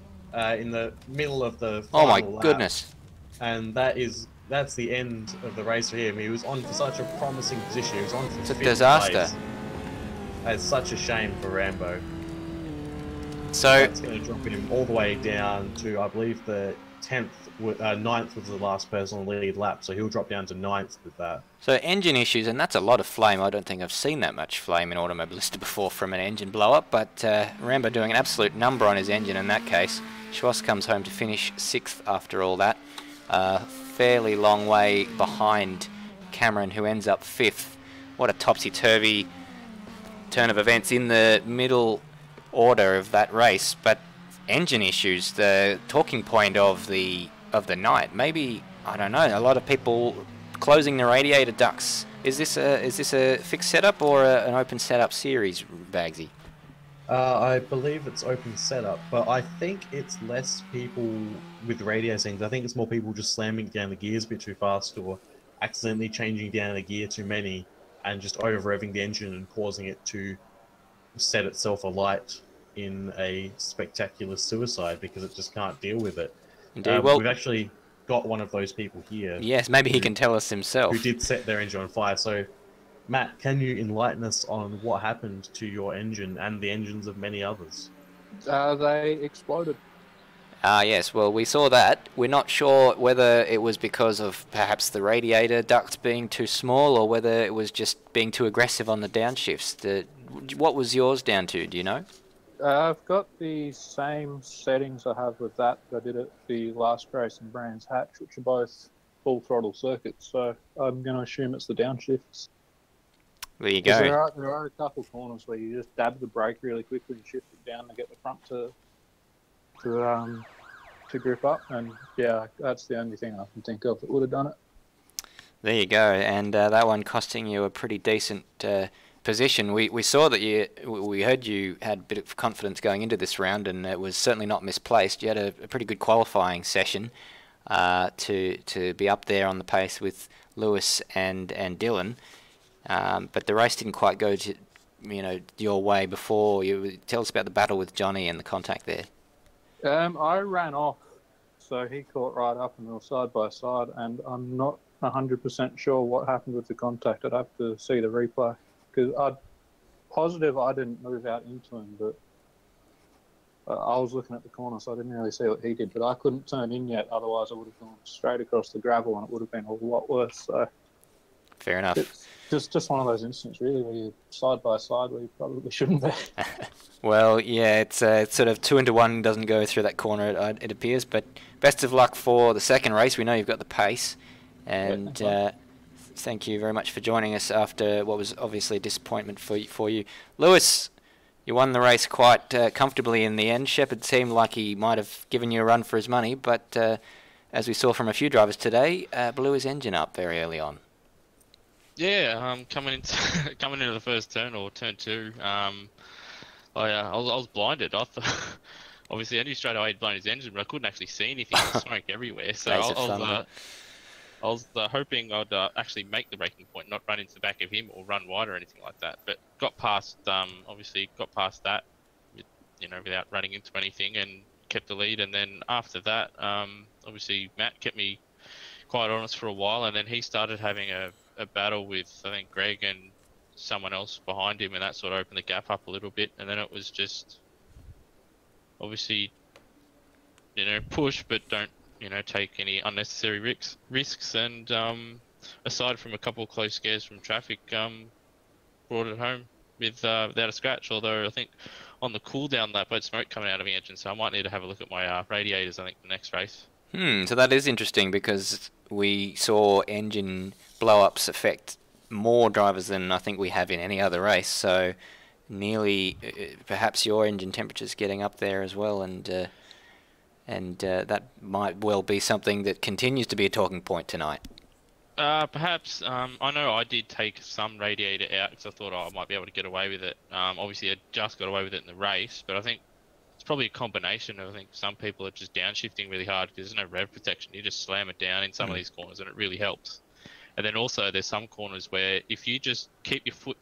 in the middle of the final Oh my lap, goodness. and that's the end of the race for him. He was on for such a promising position. He was on for It's a 5th disaster. place. It's such a shame for Rambo. So That's going to drop him all the way down to, I believe, the 9th was the last person on the lead lap, so he'll drop down to 9th with that. So engine issues, and that's a lot of flame. I don't think I've seen that much flame in Automobilista before from an engine blow-up, but Rambo doing an absolute number on his engine in that case. Schwass comes home to finish 6th after all that. Fairly long way behind Cameron, who ends up 5th. What a topsy-turvy turn of events in the middle order of that race. But engine issues, the talking point of the night. Maybe, I don't know, a lot of people closing the radiator ducts. Is this a fixed setup or an open setup series, Bagzy? I believe it's open setup, but I think it's less people with radio settings. I think it's more people just slamming down the gears a bit too fast, or accidentally changing down a gear too many and just over-revving the engine and causing it to set itself alight in a spectacular suicide because it just can't deal with it. Indeed. Well, we've actually got one of those people here. Yes, maybe he can tell us himself. Who did set their engine on fire. So, Matt, can you enlighten us on what happened to your engine and the engines of many others? They exploded. Yes, well, we saw that. We're not sure whether it was because of perhaps the radiator ducts being too small or whether it was just being too aggressive on the downshifts. What was yours down to, do you know? I've got the same settings I have with that I did at the last race in Brands Hatch, which are both full throttle circuits, so I'm going to assume it's the downshifts. There you 'Cause go. there are a couple corners where you just dab the brake really quickly and shift it down to get the front to grip up, and yeah, that's the only thing I can think of that would have done it. There you go, and that one costing you a pretty decent position. We saw that we heard you had a bit of confidence going into this round, and it was certainly not misplaced. You had a pretty good qualifying session to be up there on the pace with Lewis and Dylan, but the race didn't quite go to your way before. Tell us about the battle with Johnny and the contact there. I ran off, so he caught right up and we were side by side, and I'm not 100% sure what happened with the contact. I'd have to see the replay, because I'm positive I didn't move out into him, but I was looking at the corner, so I didn't really see what he did, but I couldn't turn in yet, otherwise I would have gone straight across the gravel and it would have been a lot worse. So fair enough. It's just one of those instances, really, where you're side by side where you probably shouldn't be. Well, yeah, it's sort of 2 into 1 doesn't go through that corner, it appears, but best of luck for the second race. We know you've got the pace, and thank you very much for joining us after what was obviously a disappointment for you. Lewis, you won the race quite comfortably in the end. Shepherd seemed like he might have given you a run for his money, but as we saw from a few drivers today, blew his engine up very early on. Yeah, coming into the first turn, or turn 2, I was blinded. I thought, obviously I knew straight away he'd blown his engine, but I couldn't actually see anything. There was smoke everywhere. So I was hoping I'd actually make the braking point, not run into the back of him or run wide or anything like that. But got past that, without running into anything, and kept the lead. And then after that, obviously Matt kept me quite honest for a while, and then he started having a battle with, I think, Greg and someone else behind him, and that sort of opened the gap up a little bit. And then it was just obviously push, but don't take any unnecessary risks. And aside from a couple of close scares from traffic, brought it home without a scratch. Although I think on the cool down lap I had smoke coming out of the engine, so I might need to have a look at my radiators, I think, the next race. So that is interesting, because we saw engine blow-ups affect more drivers than I think we have in any other race. So nearly, perhaps your engine temperature's getting up there as well, and that might well be something that continues to be a talking point tonight. Perhaps. I know I did take some radiator out because I thought I might be able to get away with it. Obviously I just got away with it in the race, but I think it's probably a combination of, I think some people are just downshifting really hard because there's no rev protection. You just slam it down in some of these corners and it really helps. And then also there's some corners where if you just keep your foot,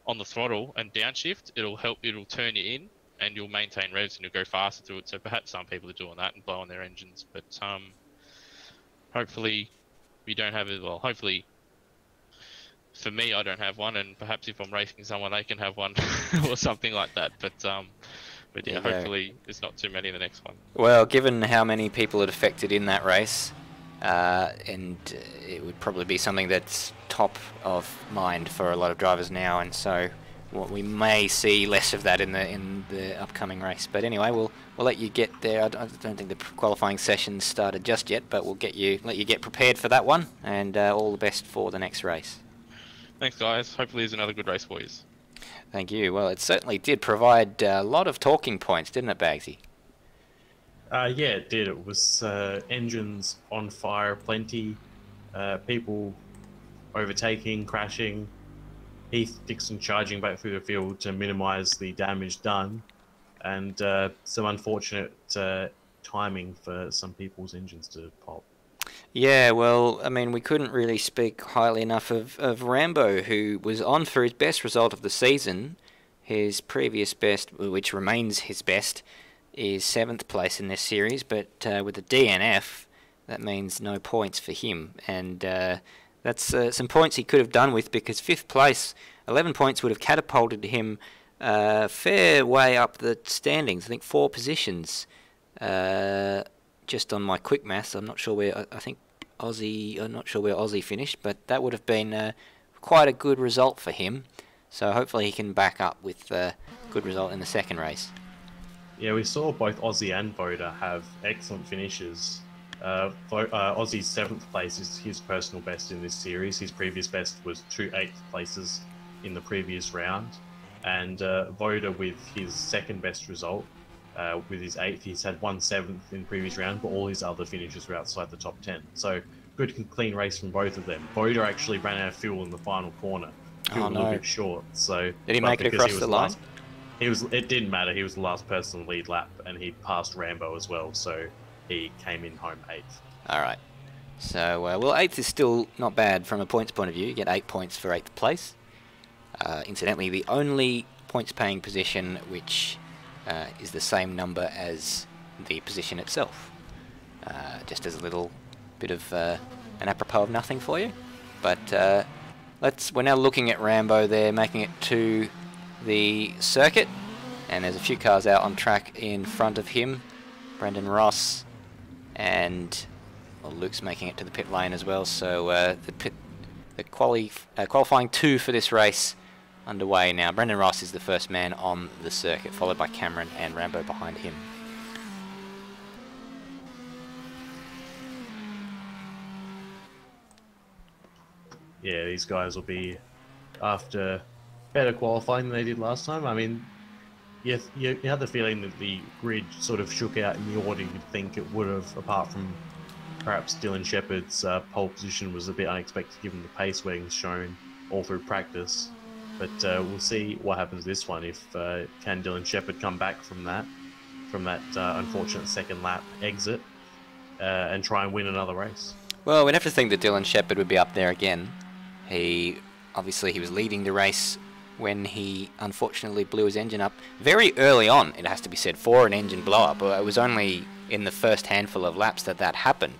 on the throttle and downshift, it'll turn you in and you'll maintain revs and you'll go faster through it. So perhaps some people are doing that and blowing their engines, but hopefully we don't have it. Well, hopefully for me, I don't have one, and perhaps if I'm racing someone, they can have one or something like that. But yeah, hopefully there's not too many in the next one. Well, given how many people it affected in that race, and it would probably be something that's top of mind for a lot of drivers now, and so we may see less of that in the upcoming race. But anyway, we'll let you get there. I don't think the qualifying session's started just yet, but we'll let you get prepared for that one, and all the best for the next race. Thanks, guys. Hopefully there's another good race for you. Thank you. Well, it certainly did provide a lot of talking points, didn't it, Bagzy? Yeah, it did. It was engines on fire, plenty, people overtaking, crashing, Heath Dickson charging back through the field to minimise the damage done, and some unfortunate timing for some people's engines to pop. Yeah, well, I mean, we couldn't really speak highly enough of Rambo, who was on for his best result of the season. His previous best, which remains his best, is 7th place in this series, but with a DNF, that means no points for him. And that's some points he could have done with, because 5th place, 11 points would have catapulted him fair way up the standings. I think 4 positions. Just on my quick maths, I'm not sure where, I think I'm not sure where Aussie finished, but that would have been quite a good result for him. So hopefully he can back up with a good result in the second race. Yeah, we saw both Aussie and Voda have excellent finishes Aussie's 7th place is his personal best in this series. His previous best was 2 8th places in the previous round. And Voda with his 2nd best result, with his 8th, he's had 1 7th in the previous round, but all his other finishes were outside the top 10. So good clean race from both of them. Voda actually ran out of fuel in the final corner. Fuel a little bit short. So did he make it across the line? It didn't matter. He was the last person on the lead lap, and he passed Rambo as well. So he came in home 8th. All right. So, well, 8th is still not bad from a points point of view. You get 8 points for 8th place. Incidentally, the only points-paying position which is the same number as the position itself. Just as a little bit of an apropos of nothing for you. But we're now looking at Rambo there, making it to the circuit. And there's a few cars out on track in front of him. Brendan Ross and Luke's making it to the pit lane as well. So the qualifying 2 for this race underway now. Brendan Ross is the first man on the circuit, followed by Cameron and Rambo behind him. Yeah, these guys will be after better qualifying than they did last time. I mean, you had the feeling that the grid sort of shook out in the order you'd think it would have, apart from perhaps Dylan Shepherd's pole position was a bit unexpected given the pace weightings shown all through practice. But we'll see what happens this one. If can Dylan Shepherd come back from that unfortunate 2nd lap exit and try and win another race? Well, we'd have to think that Dylan Shepherd would be up there again. He was leading the race when he unfortunately blew his engine up very early on, it has to be said, for an engine blow-up. It was only in the first handful of laps that happened,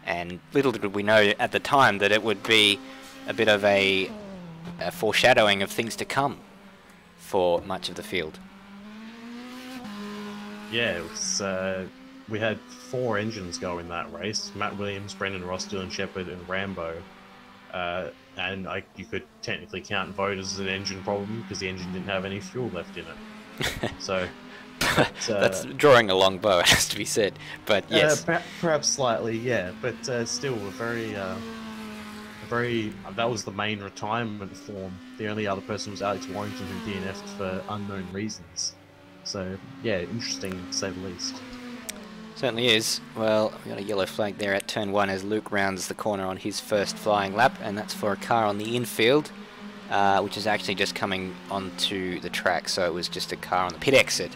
and little did we know at the time that it would be a bit of a foreshadowing of things to come for much of the field. Yeah, it was, we had 4 engines go in that race: Matt Williams, Brendan Ross, Dylan Shepherd and Rambo. And you could technically count Voda as an engine problem because the engine didn't have any fuel left in it. So that's drawing a long bow, it has to be said. But yes, perhaps slightly, yeah. But still, a very that was the main retirement form. The only other person was Alex Warrington, who DNF'd for unknown reasons. So yeah, interesting to say the least. Certainly is. Well, we got a yellow flag there at turn 1 as Luke rounds the corner on his first flying lap, and that's for a car on the infield, which is actually just coming onto the track. So it was just a car on the pit exit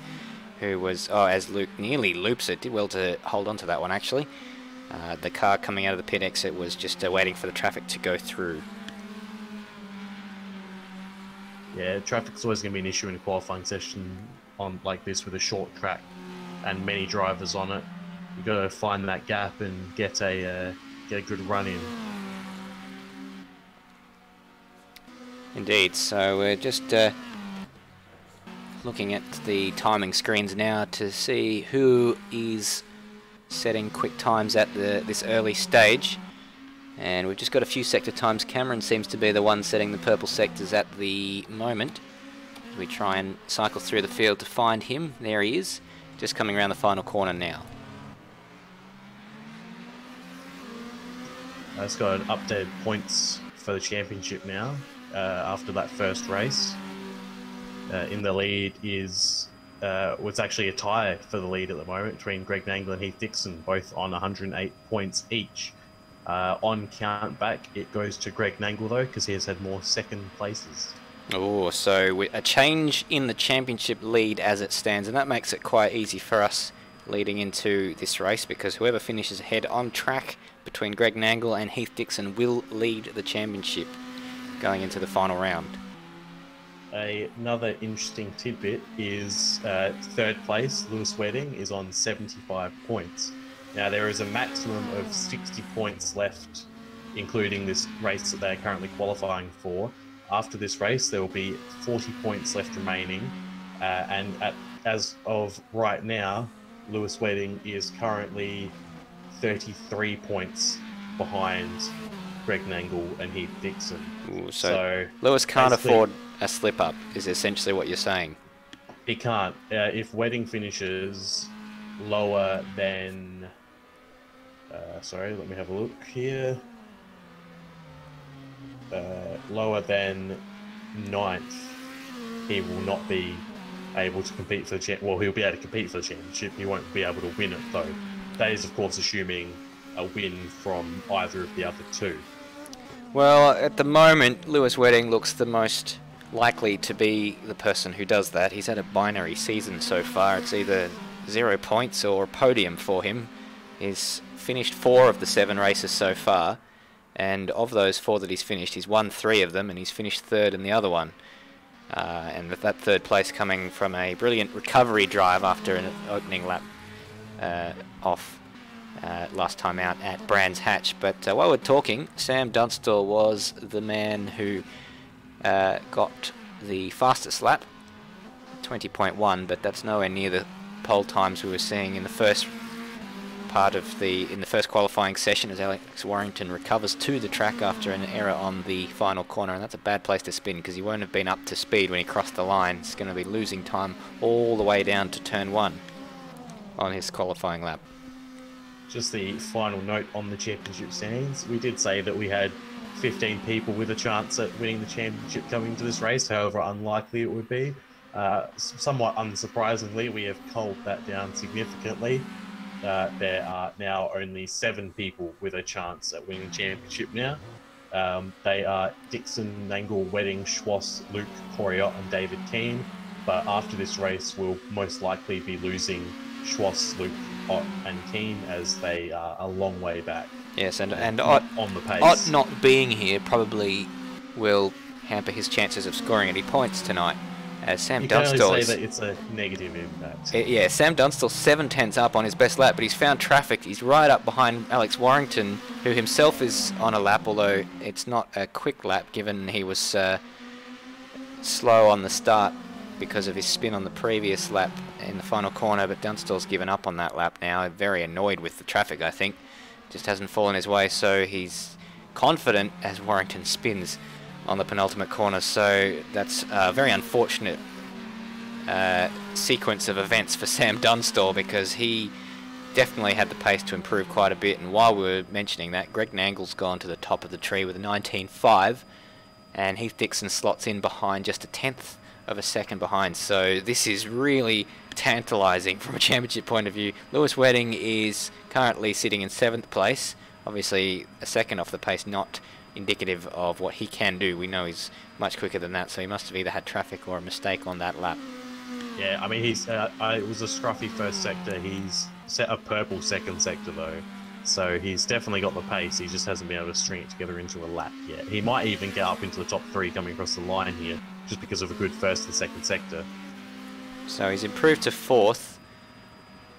who was, as Luke nearly loops it, did well to hold on to that one actually. The car coming out of the pit exit was just waiting for the traffic to go through. Yeah, traffic's always going to be an issue in a qualifying session on like this with a short track and many drivers on it. You've got to find that gap and get a good run in. Indeed. So we're just looking at the timing screens now to see who is setting quick times at this early stage. And we've just got a few sector times. Cameron seems to be the one setting the purple sectors at the moment. We try and cycle through the field to find him. There he is, just coming around the final corner now. It's got updated points for the championship now after that first race. In the lead is it's actually a tie for the lead at the moment between Greg Nangle and Heath Dickson, both on 108 points each. On count back, it goes to Greg Nangle though, because he has had more second places. Oh, so a change in the championship lead as it stands, and that makes it quite easy for us leading into this race, because whoever finishes ahead on track between Greg Nangle and Heath Dickson will lead the championship going into the final round. Another interesting tidbit is third place, Lewis Wedding, is on 75 points. Now there is a maximum of 60 points left, including this race that they're currently qualifying for. After this race, there will be 40 points left remaining, and as of right now, Lewis Wedding is currently 33 points behind Greg Nangle and Heath Dickson. Ooh, so Lewis can't afford a slip-up, is essentially what you're saying. He can't. If Wedding finishes lower than Sorry, let me have a look here. Lower than 9th, he will not be able to compete for the championship. Well, he'll be able to compete for the championship. He won't be able to win it, though. That is, of course, assuming a win from either of the other two. Well, at the moment, Lewis Wedding looks the most likely to be the person who does that. He's had a binary season so far. It's either 0 points or a podium for him. He's finished 4 of the 7 races so far, and of those 4 that he's finished, he's won 3 of them, and he's finished 3rd in the other one. And with that 3rd place coming from a brilliant recovery drive after an opening lap off last time out at Brands Hatch. But while we're talking, Sam Dunstall was the man who got the fastest lap, 20.1, but that's nowhere near the pole times we were seeing in the first part of the first qualifying session, as Alex Warrington recovers to the track after an error on the final corner, and that's a bad place to spin because he won't have been up to speed when he crossed the line. He's going to be losing time all the way down to turn 1 on his qualifying lap. Just the final note on the championship standings. We did say that we had 15 people with a chance at winning the championship coming into this race, however unlikely it would be. Somewhat unsurprisingly, we have culled that down significantly. There are now only 7 people with a chance at winning the championship now. They are Dickson, Nangle, Wedding, Schwass, Luke, Coriot and David Keane. But after this race, we'll most likely be losing Schwass, Luke, Ott and Keane, as they are a long way back. Yes, and Ott, on the pace. Ott not being here probably will hamper his chances of scoring any points tonight. As Sam Dunstall, you can only say that it's a negative impact. Yeah, Sam Dunstall 7/10 up on his best lap, but he's found traffic. He's right up behind Alex Warrington, who himself is on a lap, although it's not a quick lap given he was slow on the start because of his spin on the previous lap in the final corner. But Dunstall's given up on that lap now, very annoyed with the traffic, I think. Just hasn't fallen his way, so he's confident as Warrington spins on the penultimate corner. So that's a very unfortunate sequence of events for Sam Dunstall, because he definitely had the pace to improve quite a bit. And while we were mentioning that, Greg Nangle's gone to the top of the tree with a 19.5, and Heath Dickson slots in behind, just a 1/10 of a second behind. So this is really tantalising from a championship point of view. Lewis Wedding is currently sitting in 7th place, obviously a second off the pace, not indicative of what he can do. We know he's much quicker than that, so he must have either had traffic or a mistake on that lap. Yeah, I mean, he's it was a scruffy first sector. He's set a purple second sector though, so he's definitely got the pace. He just hasn't been able to string it together into a lap yet. He might even get up into the top 3 coming across the line here, just because of a good first and second sector. So he's improved to 4th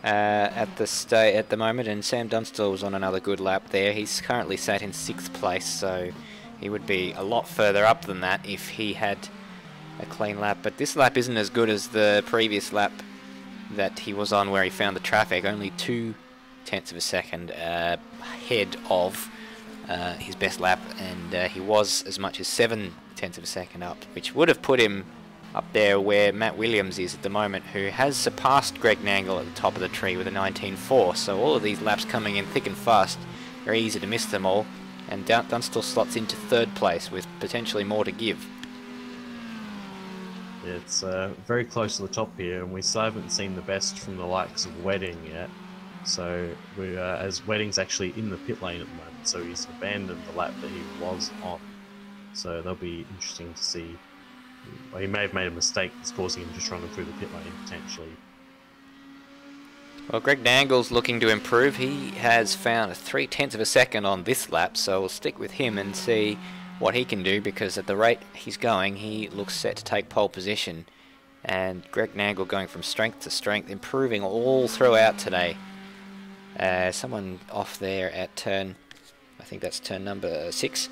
at the moment, and Sam Dunstall was on another good lap there. He's currently sat in 6th place, so he would be a lot further up than that if he had a clean lap. But this lap isn't as good as the previous lap that he was on, where he found the traffic, only 0.2 of a second ahead of his best lap, and he was as much as 0.7 of a second up, which would have put him up there where Matt Williams is at the moment, who has surpassed Greg Nangle at the top of the tree with a 19.4. So all of these laps coming in thick and fast, very easy to miss them all, and Dunstall slots into 3rd place with potentially more to give. It's very close to the top here, and we still haven't seen the best from the likes of Wedding yet. So as Wedding's actually in the pit lane at the moment, so he's abandoned the lap that he was on. So that'll be interesting to see. Well, he may have made a mistake that's causing him to run through the pit lane, potentially. Well, Greg Nangle's looking to improve. He has found a 0.3 of a second on this lap, so we'll stick with him and see what he can do, because at the rate he's going, he looks set to take pole position. And Greg Nangle going from strength to strength, improving all throughout today. Someone off there at turn, I think that's turn number 6.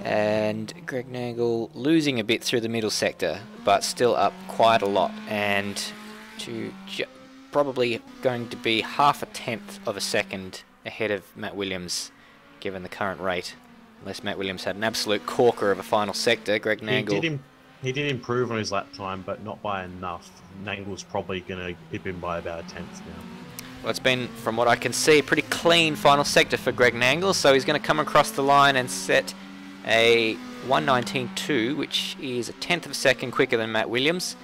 And Greg Nangle losing a bit through the middle sector, but still up quite a lot, and probably going to be 0.5 of a second ahead of Matt Williams, given the current rate. Unless Matt Williams had an absolute corker of a final sector, Greg Nangle... He did improve on his lap time, but not by enough. Nangle's probably going to hit him by about 1/10 now. Well, it's been, from what I can see, a pretty clean final sector for Greg Nangle, so he's going to come across the line and set a 1:19.2, which is a tenth of a second quicker than Matt Williams.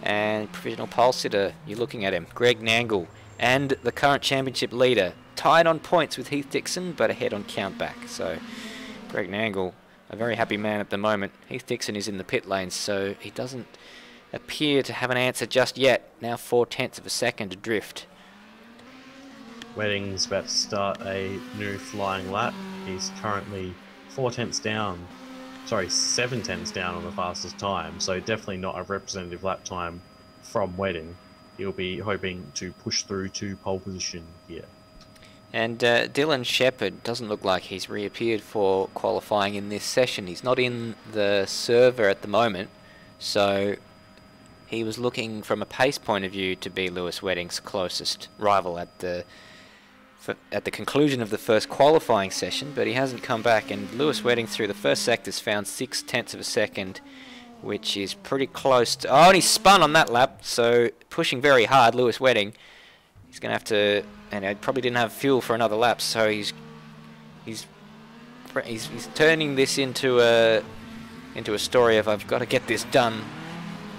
And provisional pole sitter, you're looking at him, Greg Nangle, and the current championship leader, tied on points with Heath Dickson, but ahead on countback. So Greg Nangle, a very happy man at the moment. Heath Dickson is in the pit lane, so he doesn't appear to have an answer just yet. Now 4/10 of a second adrift. Wedding's about to start a new flying lap. He's currently 7/10 down on the fastest time, so definitely not a representative lap time from Wedding. He'll be hoping to push through to pole position here. And Dylan Shepherd doesn't look like he's reappeared for qualifying in this session. He's not in the server at the moment, so he was looking from a pace point of view to be Lewis Wedding's closest rival at the conclusion of the first qualifying session, but he hasn't come back, and Lewis Wedding through the first sectors found 6/10 of a second, which is pretty close to... Oh, and he spun on that lap, so pushing very hard, Lewis Wedding. He's going to have to... And he probably didn't have fuel for another lap, so he's turning this into a story of, I've got to get this done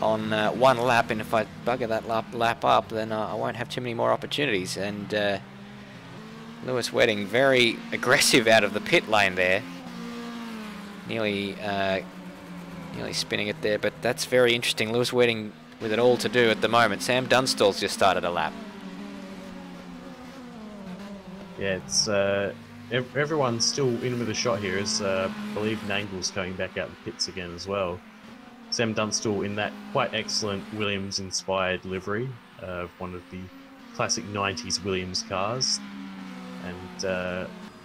on one lap, and if I bugger that lap up, then I won't have too many more opportunities. And Lewis Wedding very aggressive out of the pit lane there, nearly spinning it there, but that's very interesting. Lewis Wedding with it all to do at the moment. Sam Dunstall's just started a lap. Yeah, it's everyone's still in with a shot here, as I believe Nangle's going back out the pits again as well. Sam Dunstall in that quite excellent Williams-inspired livery of one of the classic 90s Williams cars. And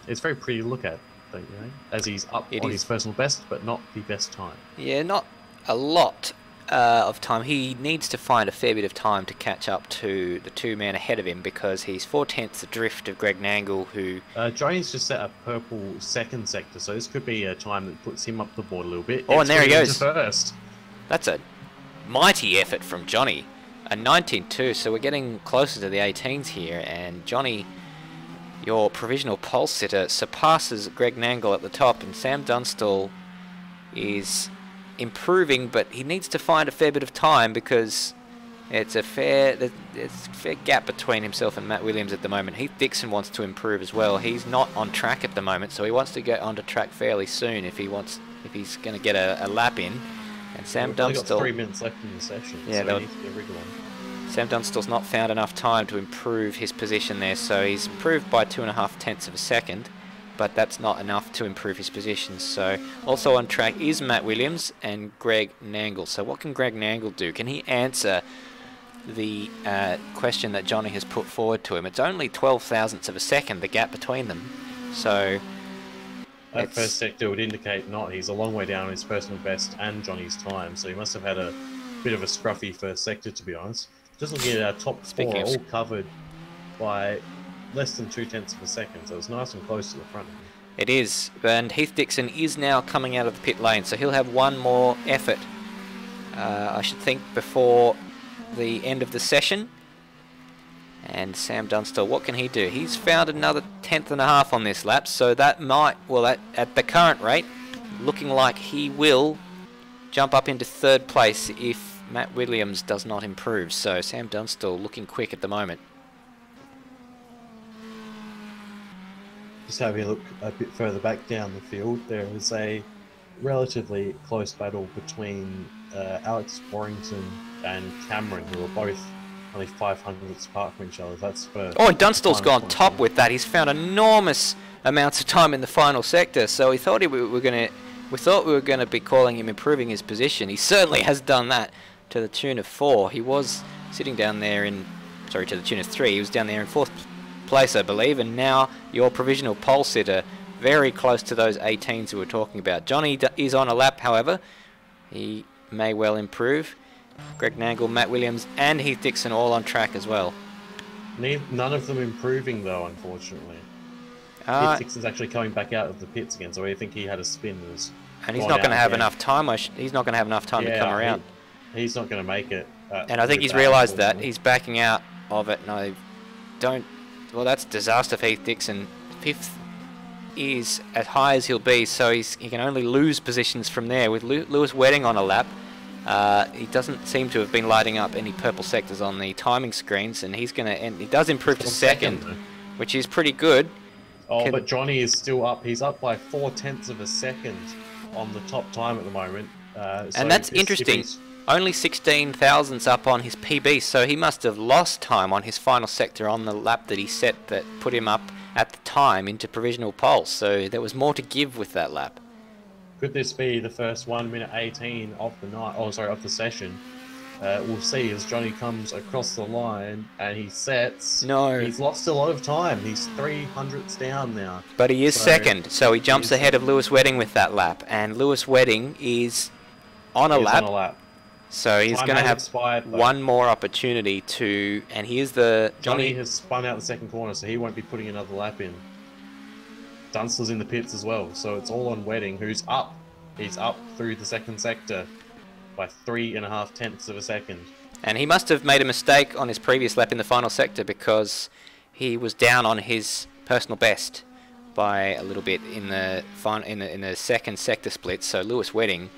it's very pretty to look at, don't you know? As he's up on his personal best, but not the best time. Yeah, not a lot of time. He needs to find a fair bit of time to catch up to the two men ahead of him, because he's 4/10 adrift of Greg Nangle, who... Johnny's just set a purple second sector, so this could be a time that puts him up the board a little bit. Oh, and there he goes. First. That's a mighty effort from Johnny. A 19.2, so we're getting closer to the 18s here, and Johnny, your provisional pole sitter, surpasses Greg Nangle at the top, and Sam Dunstall is improving, but he needs to find a fair bit of time, because there's a fair gap between himself and Matt Williams at the moment. Heath Dickson wants to improve as well. He's not on track at the moment, so he wants to get onto track fairly soon if he's going to get a lap in. And Sam Dunstall... got 3 minutes left in the session, yeah, so he needs to get rid of one. Sam Dunstall's not found enough time to improve his position there, so he's improved by 2.5 of a second, but that's not enough to improve his position. So also on track is Matt Williams and Greg Nangle. So what can Greg Nangle do? Can he answer the question that Johnny has put forward to him? It's only 12 thousandths of a second, the gap between them. So that first sector would indicate not. He's a long way down on his personal best and Johnny's time, so he must have had a bit of a scruffy first sector, to be honest. Just looking at our top four, all covered by less than 0.2 of a second, so it's nice and close to the front. It is, and Heath Dickson is now coming out of the pit lane, so he'll have one more effort, I should think, before the end of the session. And Sam Dunstall, what can he do? He's found another 1/10.5 on this lap, so that might, well, at the current rate, looking like he will jump up into third place if Matt Williams does not improve. So Sam Dunstall looking quick at the moment. Just having a look a bit further back down the field, there is a relatively close battle between Alex Warrington and Cameron, who are both only 500ths apart from each other. That's for... Oh, and Dunstall's gone top with that. He's found enormous amounts of time in the final sector, so we thought we were going to be calling him improving his position. He certainly has done that to the tune of 4. He was sitting down there to the tune of 3. He was down there in 4th place, I believe, and now your provisional pole sitter, very close to those 18s we were talking about. Johnny is on a lap, however. He may well improve. Greg Nangle, Matt Williams, and Heath Dickson all on track as well. None of them improving, though, unfortunately. Heath Dickson's actually coming back out of the pits again, so I think he had a spin. And he's not going to have enough time. He's not going to have enough time to come around. He's not going to make it. And I think he's realised that. He's backing out of it, and I don't well, that's disaster for Heath Dickson. 5th is as high as he'll be, so he can only lose positions from there. With Lewis Wedding on a lap, he doesn't seem to have been lighting up any purple sectors on the timing screens, and he's going to end. He does improve to second, which is pretty good. Oh, but Johnny is still up. He's up by 0.4 of a second on the top time at the moment. And that's interesting. Only 16 thousandths up on his PB, so he must have lost time on his final sector on the lap that he set that put him up at the time into provisional pole. So there was more to give with that lap. Could this be the first 1 minute 18 of the night? Oh, sorry, of the session. We'll see as Johnny comes across the line and he sets. No. He's lost a lot of time. He's 300ths down now. But he is second, so he jumps ahead of Lewis Wedding with that lap. And Lewis Wedding is on a lap. So he's going to have one more opportunity to, and here's the... Johnny has spun out the second corner, so he won't be putting another lap in. Dunstler's in the pits as well, so it's all on Wedding, who's up. He's up through the second sector by 3.5 of a second. And he must have made a mistake on his previous lap in the final sector because he was down on his personal best by a little bit in the second sector split. So Lewis Wedding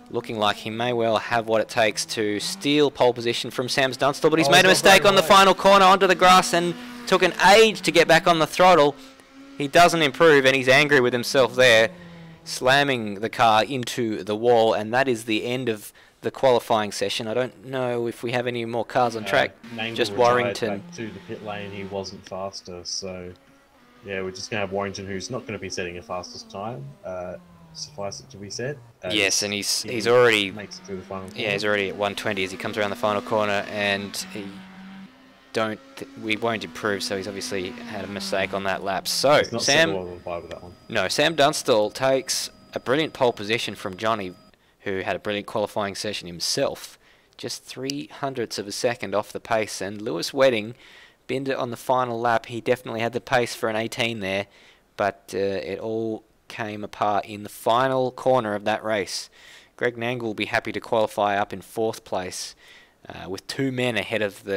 looking like he may well have what it takes to steal pole position from Sam Dunstall, but he's made a mistake on the final corner onto the grass and took an age to get back on the throttle. He doesn't improve and he's angry with himself there, slamming the car into the wall, and that is the end of the qualifying session. I don't know if we have any more cars on track. Just Warrington. Back to the pit lane, he wasn't faster, so yeah, we're just going to have Warrington, who's not going to be setting a fastest time. Suffice it to be said. Yes, and he's already makes it through the final corner. Yeah, he's already at 120 as he comes around the final corner, and we won't improve. So he's obviously had a mistake on that lap. So Sam Dunstall takes a brilliant pole position from Johnny, who had a brilliant qualifying session himself, just 0.03 of a second off the pace. And Lewis Wedding binned it on the final lap. He definitely had the pace for an 18 there, but it all came apart in the final corner of that race. Greg Nangle will be happy to qualify up in 4th place with 2 men ahead of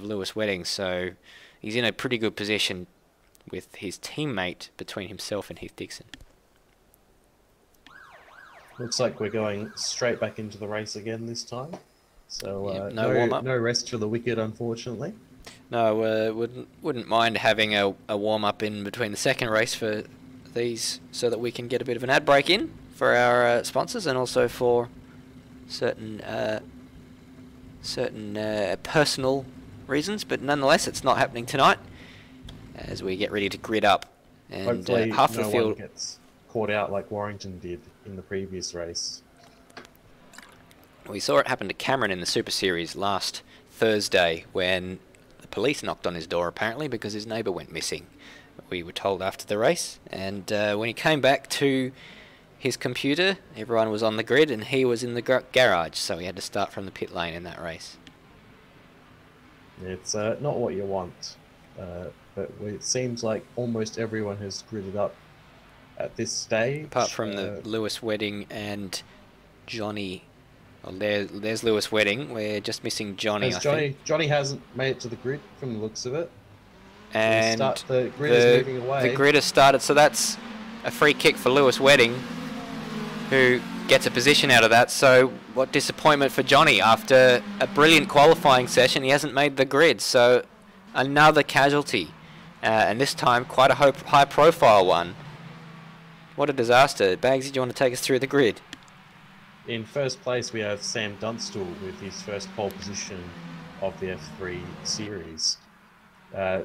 Lewis Wedding, so he's in a pretty good position with his teammate between himself and Heath Dickson. Looks like we're going straight back into the race again this time. So no warm-up. No rest for the wicked, unfortunately. No, wouldn't mind having a warm-up in between the second race for these, so that we can get a bit of an ad break in for our sponsors, and also for certain personal reasons. But nonetheless, it's not happening tonight as we get ready to grid up. And hopefully half the field one gets caught out like Warrington did in the previous race. We saw it happen to Cameron in the Super Series last Thursday when the police knocked on his door, apparently, because his neighbour went missing. We were told after the race, and when he came back to his computer, everyone was on the grid and he was in the garage, so he had to start from the pit lane in that race. It's not what you want, but it seems like almost everyone has gridded up at this stage. Apart from the Lewis Wedding and Johnny. Well, there's Lewis Wedding. We're just missing Johnny, I think. Johnny hasn't made it to the grid from the looks of it. And the grid is moving away. The grid has started, so that's a free kick for Lewis Wedding, who gets a position out of that. So what disappointment for Johnny. After a brilliant qualifying session, he hasn't made the grid. So another casualty, and this time quite a high-profile one. What a disaster. Bagzy, do you want to take us through the grid? In first place, we have Sam Dunstall with his first pole position of the F3 series.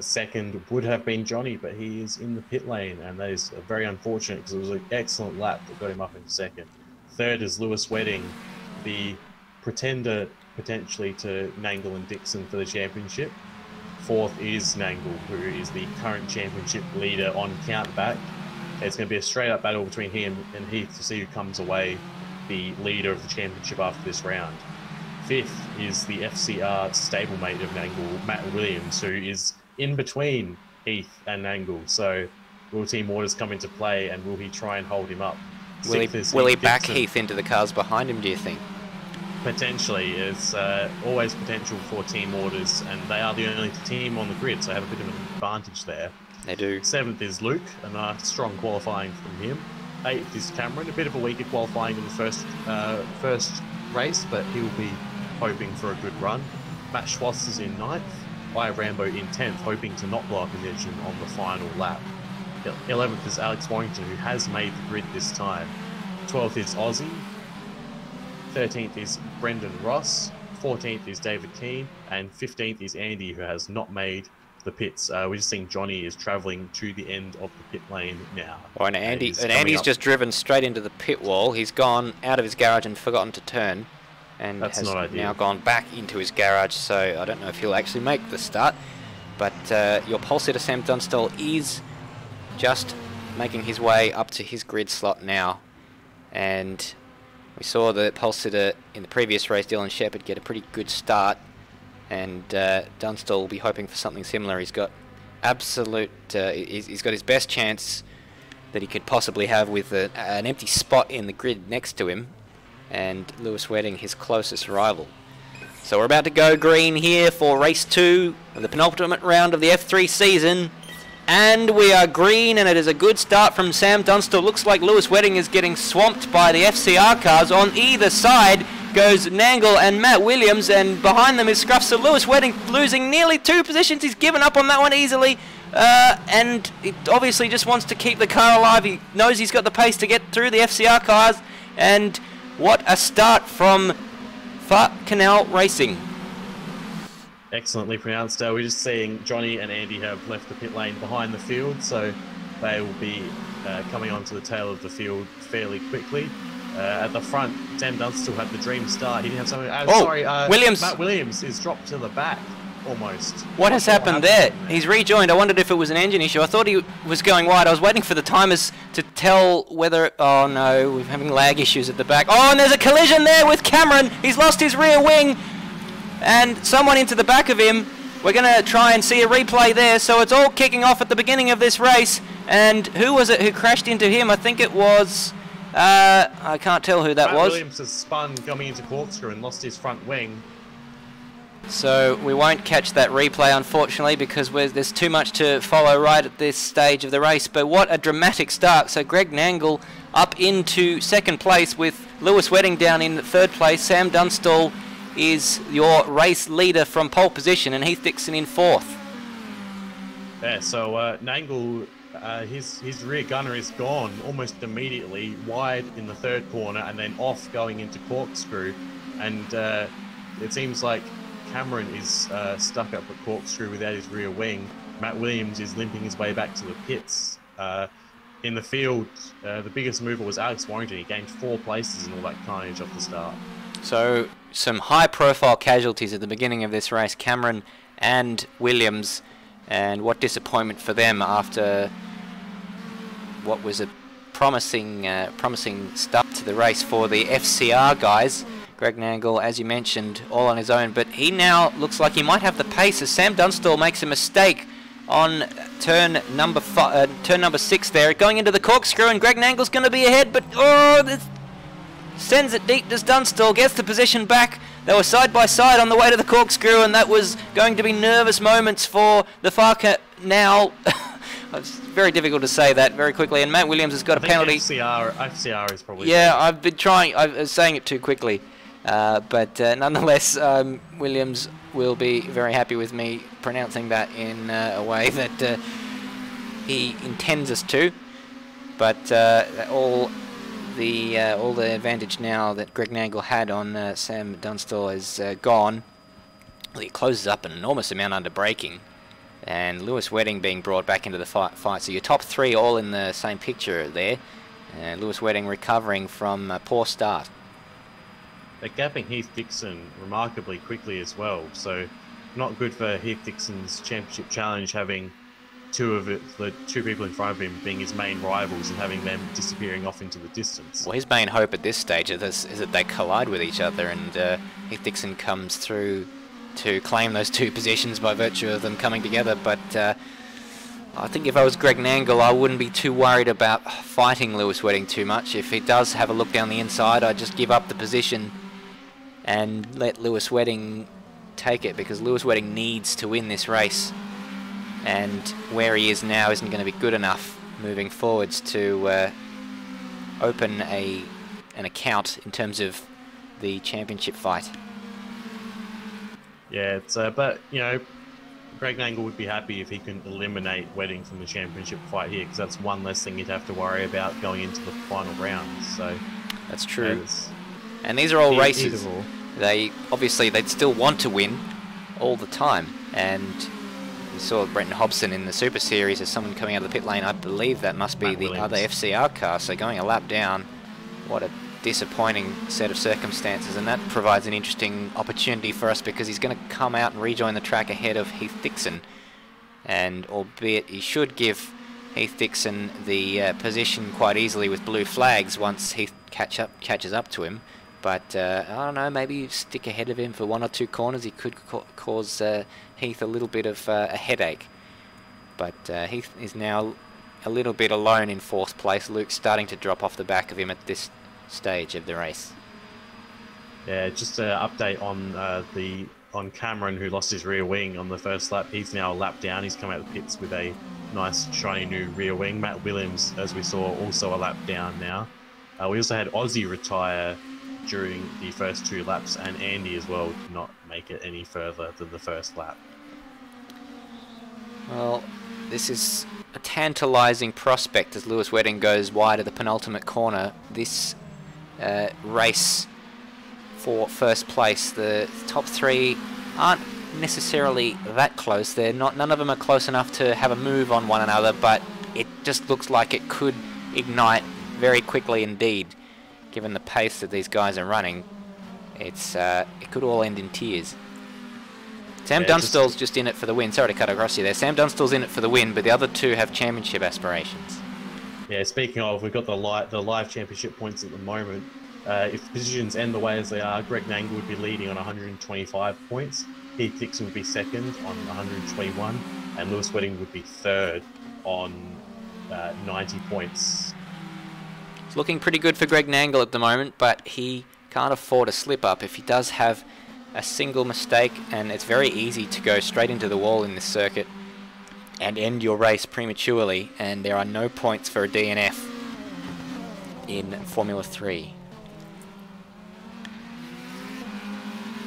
Second would have been Johnny, but he is in the pit lane, and that is very unfortunate because it was an excellent lap that got him up into second. Third is Lewis Wedding, the pretender potentially to Nangle and Dickson for the championship. Fourth is Nangle, who is the current championship leader on countback. It's going to be a straight-up battle between him and Heath to see who comes away the leader of the championship after this round. Fifth is the FCR stablemate of Nangle, Matt Williams, who is in between Heath and Nangle. So will Team Waters come into play, and will he try and hold him up? Will he back Heath into the cars behind him, do you think? Potentially, it's always potential for team orders, and they are the only team on the grid, so have a bit of an advantage there. They do. 7th is Luke, a nice strong qualifying from him. 8th is Cameron, a bit of a weaker qualifying in the first race, but he'll be hoping for a good run. Matt Schwartz is in 9th. I Rambo in 10th, hoping to not blow up position on the final lap. 11th is Alex Warrington, who has made the grid this time. 12th is Aussie. 13th is Brendan Ross. 14th is David Keane. And 15th is Andy, who has not made the pits. We're just seeing Johnny is travelling to the end of the pit lane now. Oh, and Andy's just driven straight into the pit wall. He's gone out of his garage and forgotten to turn. And That's has not ideal. now gone back into his garage, so I don't know if he'll actually make the start. But your pole sitter Sam Dunstall is just making his way up to his grid slot now. And we saw the pole sitter in the previous race, Dylan Shepherd, get a pretty good start. And Dunstall will be hoping for something similar. He's got absolute, he's got his best chance that he could possibly have with an empty spot in the grid next to him. And Lewis Wedding, his closest rival. So we're about to go green here for race 2 of the penultimate round of the F3 season. And we are green, and it is a good start from Sam Dunstall. Looks like Lewis Wedding is getting swamped by the FCR cars. On either side goes Nangle and Matt Williams, and behind them is Scruff. So Lewis Wedding losing nearly 2 positions. He's given up on that one easily. And he obviously just wants to keep the car alive. He knows he's got the pace to get through the FCR cars. And what a start from Canal Racing. Excellently pronounced. We're just seeing Johnny and Andy have left the pit lane behind the field, so they will be coming onto the tail of the field fairly quickly. At the front, Sam Dunstall had the dream start. He didn't have something. Williams. Matt Williams is dropped to the back almost. What has happened there? He's rejoined. I wondered if it was an engine issue. I thought he was going wide. I was waiting for the timers to tell whether... Oh no, we're having lag issues at the back. Oh, and there's a collision there with Cameron. He's lost his rear wing. And someone into the back of him. We're going to try and see a replay there. So it's all kicking off at the beginning of this race. And who was it who crashed into him? I think it was... I can't tell who that Matt was. Williams has spun coming into corkscrew and lost his front wing. So we won't catch that replay, unfortunately, because there's too much to follow right at this stage of the race. But what a dramatic start. So Greg Nangle up into 2nd place with Lewis Wedding down in 3rd place. Sam Dunstall is your race leader from pole position, and Heath Dickson in 4th. Yeah, so Nangle, his rear gunner is gone almost immediately, wide in the 3rd corner, and then off going into corkscrew. And it seems like Cameron is stuck up at corkscrew without his rear wing. Matt Williams is limping his way back to the pits. In the field, the biggest mover was Alex Warrington. He gained 4 places in all that carnage off the start. So some high-profile casualties at the beginning of this race, Cameron and Williams, and what disappointment for them after what was a promising start to the race for the FCR guys. Greg Nangle, as you mentioned, all on his own, but he now looks like he might have the pace as Sam Dunstall makes a mistake on turn number 6 there, going into the corkscrew, and Greg Nangle's going to be ahead, but sends it deep. Does Dunstall gets the position back? They were side by side on the way to the corkscrew, and that was going to be nervous moments for the Farker now. It's very difficult to say that very quickly, and Matt Williams has got a penalty. FCR is probably... Yeah, I've been trying, I was saying it too quickly. But nonetheless, Williams will be very happy with me pronouncing that in a way that he intends us to. But all the advantage now that Greg Nangle had on Sam Dunstall is gone. Well, he closes up an enormous amount under braking, and Lewis Wedding being brought back into the fight. So your top 3 all in the same picture there. Lewis Wedding recovering from a poor start. They're gapping Heath Dickson remarkably quickly as well, so not good for Heath Dickson's championship challenge, having the 2 people in front of him being his main rivals and having them disappearing off into the distance. Well, his main hope at this stage is that they collide with each other, and Heath Dickson comes through to claim those 2 positions by virtue of them coming together. But I think if I was Greg Nangle, I wouldn't be too worried about fighting Lewis Wedding too much. If he does have a look down the inside, I'd just give up the position and let Lewis Wedding take it, because Lewis Wedding needs to win this race, and where he is now isn't going to be good enough moving forwards to open an account in terms of the championship fight. Yeah, it's but you know, Greg Nangle would be happy if he can eliminate Wedding from the championship fight here, because that's one less thing he'd have to worry about going into the final rounds. So that's true. And these are all races. They'd still want to win all the time. And we saw Brenton Hobson in the Super Series as someone coming out of the pit lane. I believe that must be the other FCR car. So going a lap down, what a disappointing set of circumstances, and that provides an interesting opportunity for us, because he's going to come out and rejoin the track ahead of Heath Dickson, and albeit he should give Heath Dickson the position quite easily with blue flags once Heath catches up to him, but I don't know, maybe stick ahead of him for 1 or 2 corners. He could cause Heath a little bit of a headache, but Heath is now a little bit alone in 4th place. Luke's starting to drop off the back of him at this stage of the race. Yeah, just an update on Cameron, who lost his rear wing on the first lap. He's now a lap down. He's come out of the pits with a nice shiny new rear wing. Matt Williams, as we saw, also a lap down now. We also had Aussie retire during the first 2 laps, and Andy as well did not make it any further than the first lap. Well, this is a tantalising prospect as Lewis Wedding goes wide of the penultimate corner. This race for first place, the top 3 aren't necessarily that close. None of them are close enough to have a move on one another, but it just looks like it could ignite very quickly indeed, given the pace that these guys are running. It could all end in tears. Sam Dunstall's just in it for the win. Sorry to cut across you there. Sam Dunstall's in it for the win, but the other 2 have championship aspirations. Yeah, speaking of, we've got the live championship points at the moment. If positions end the way as they are, Greg Nangle would be leading on 125 points. Heath Dickson would be 2nd on 121, and Lewis Wedding would be 3rd on 90 points. It's looking pretty good for Greg Nangle at the moment, but he can't afford a slip-up. If he does have a single mistake, and it's very easy to go straight into the wall in this circuit and end your race prematurely, and there are no points for a DNF in Formula 3.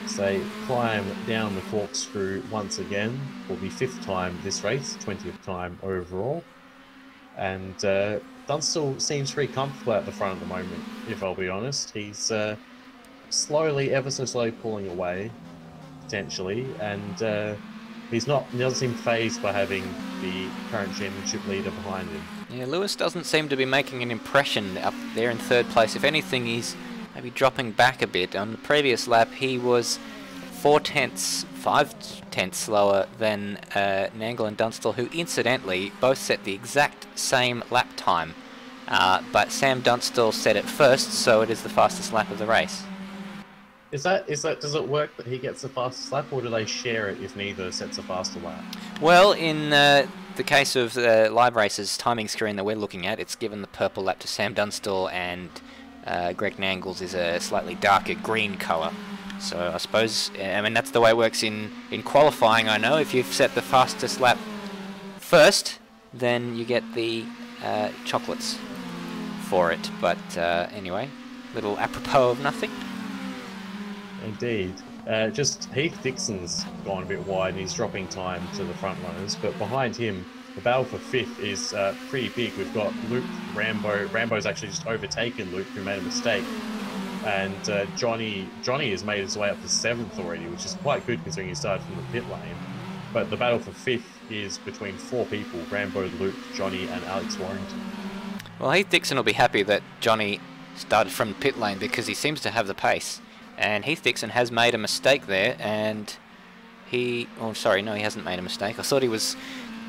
So they climb down the corkscrew once again for the 5th time this race, 20th time overall. And Dunstall seems pretty comfortable at the front at the moment, if I'll be honest. He's slowly, ever so slowly pulling away, potentially, and he doesn't seem fazed by having the current championship leader behind him. Yeah, Lewis doesn't seem to be making an impression up there in 3rd place. If anything, he's maybe dropping back a bit. On the previous lap, he was 5 tenths slower than Nangle and Dunstall, who incidentally both set the exact same lap time. But Sam Dunstall set it first, so it is the fastest lap of the race. Does it work that he gets the fastest lap, or do they share it if neither sets a faster lap? Well, in the case of the live races timing screen that we're looking at, it's given the purple lap to Sam Dunstall, and Greg Nangle's is a slightly darker green colour. So I suppose, I mean, that's the way it works in qualifying. I know if you've set the fastest lap first, then you get the chocolates for it. But anyway, little apropos of nothing. Indeed. Just Heath Dickson's gone a bit wide and he's dropping time to the front runners, but behind him, the battle for 5th is pretty big. We've got Luke, Rambo. Rambo's actually just overtaken Luke, who made a mistake. And Johnny has made his way up to 7th already, which is quite good considering he started from the pit lane. But the battle for 5th is between 4 people, Rambo, Luke, Johnny and Alex Warrington. Well, Heath Dickson will be happy that Johnny started from the pit lane because he seems to have the pace. And Heath Dickson has made a mistake there, and he hasn't made a mistake. I thought he was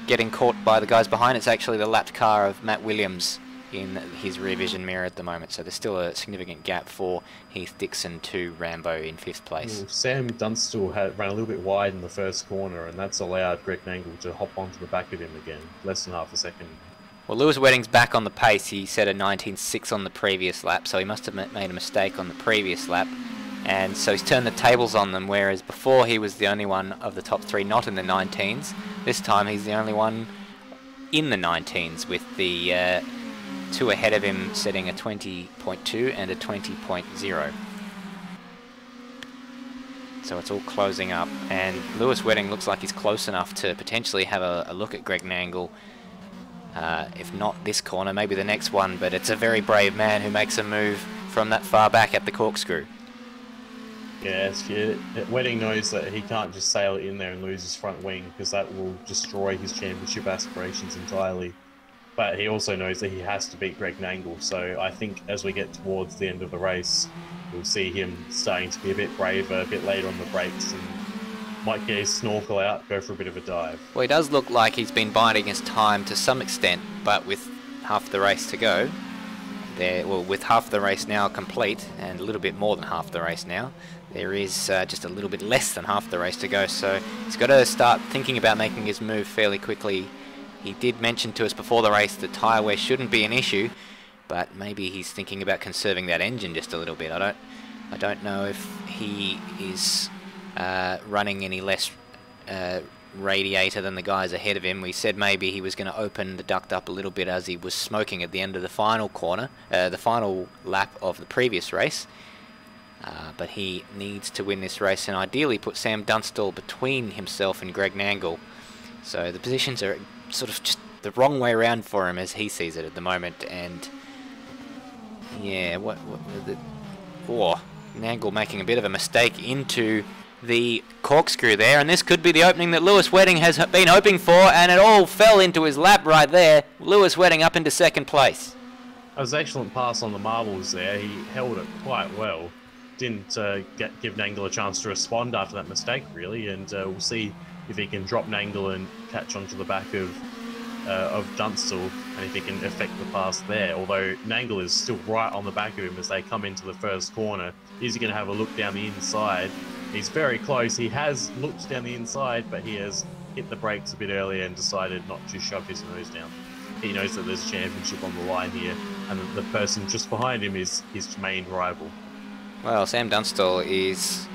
getting caught by the guys behind. It's actually the lapped car of Matt Williams in his rear vision mirror at the moment, so there's still a significant gap for Heath Dickson to Rambo in 5th place. Well, Sam Dunstall had ran a little bit wide in the first corner, and that's allowed Greg Nangle to hop onto the back of him again, less than half a second. Well, Lewis Wedding's back on the pace. He set a 19.6 on the previous lap, so he must have made a mistake on the previous lap. And so he's turned the tables on them, whereas before he was the only one of the top 3 not in the 19s. This time he's the only one in the 19s, with the 2 ahead of him setting a 20.2 and a 20.0. So it's all closing up, and Lewis Wedding looks like he's close enough to potentially have a look at Greg Nangle. If not this corner, maybe the next one, but it's a very brave man who makes a move from that far back at the corkscrew. Yes, yeah. Wedding knows that he can't just sail it in there and lose his front wing, because that will destroy his championship aspirations entirely. But he also knows that he has to beat Greg Nangle, so I think as we get towards the end of the race, we'll see him starting to be a bit braver, a bit later on the brakes, and might get his snorkel out, go for a bit of a dive. Well, he does look like he's been biding his time to some extent, but with half the race to go, with half the race now complete, and a little bit more than half the race now, there is just a little bit less than half the race to go, so he's got to start thinking about making his move fairly quickly. He did mention to us before the race that tyre wear shouldn't be an issue, but maybe he's thinking about conserving that engine just a little bit. I don't know if he is running any less radiator than the guys ahead of him. We said maybe he was going to open the duct up a little bit as he was smoking at the end of the final corner, the final lap of the previous race. But he needs to win this race and ideally put Sam Dunstall between himself and Greg Nangle. So the positions are sort of just the wrong way around for him as he sees it at the moment. And yeah, Nangle making a bit of a mistake into the corkscrew there, and this could be the opening that Lewis Wedding has been hoping for, and it all fell into his lap right there. Lewis Wedding up into second place. That was an excellent pass on the marbles there. He held it quite well. Didn't give Nangle a chance to respond after that mistake, really, and we'll see if he can drop Nangle and catch onto the back of Dunstall, and if he can affect the pass there. Although Nangle is still right on the back of him as they come into the first corner. Is he going to have a look down the inside? He's very close. He has looked down the inside, but he has hit the brakes a bit earlier and decided not to shove his nose down. He knows that there's a championship on the line here, and the person just behind him is his main rival. Well, Sam Dunstall is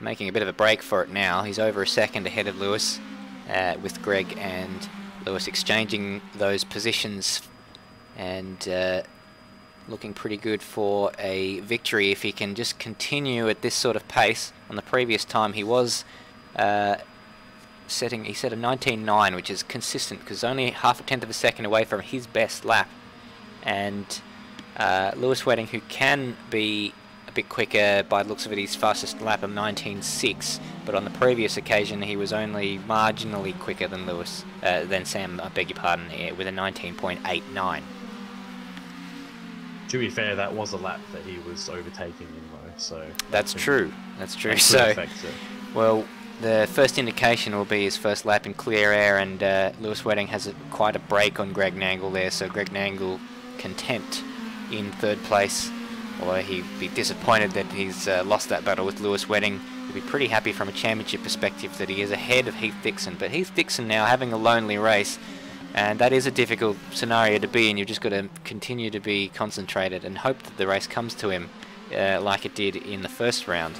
making a bit of a break for it now. He's over a second ahead of Lewis, with Greg and Lewis exchanging those positions, and looking pretty good for a victory if he can just continue at this sort of pace. On the previous time he was he set a 19.9, which is consistent because only half a tenth of a second away from his best lap. And Lewis Wedding, who can be a bit quicker by the looks of it, his fastest lap of 19.6, but on the previous occasion he was only marginally quicker than Sam, I beg your pardon, with a 19.89. To be fair, that was a lap that he was overtaking him though, so... That's true. So, well, the first indication will be his first lap in clear air, and Lewis Wedding has quite a break on Greg Nangle there, so Greg Nangle content in third place. Although he'd be disappointed that he's lost that battle with Lewis Wedding. He'd be pretty happy from a championship perspective that he is ahead of Heath Dickson. But Heath Dickson now having a lonely race, and that is a difficult scenario to be in. You've just got to continue to be concentrated and hope that the race comes to him like it did in the first round.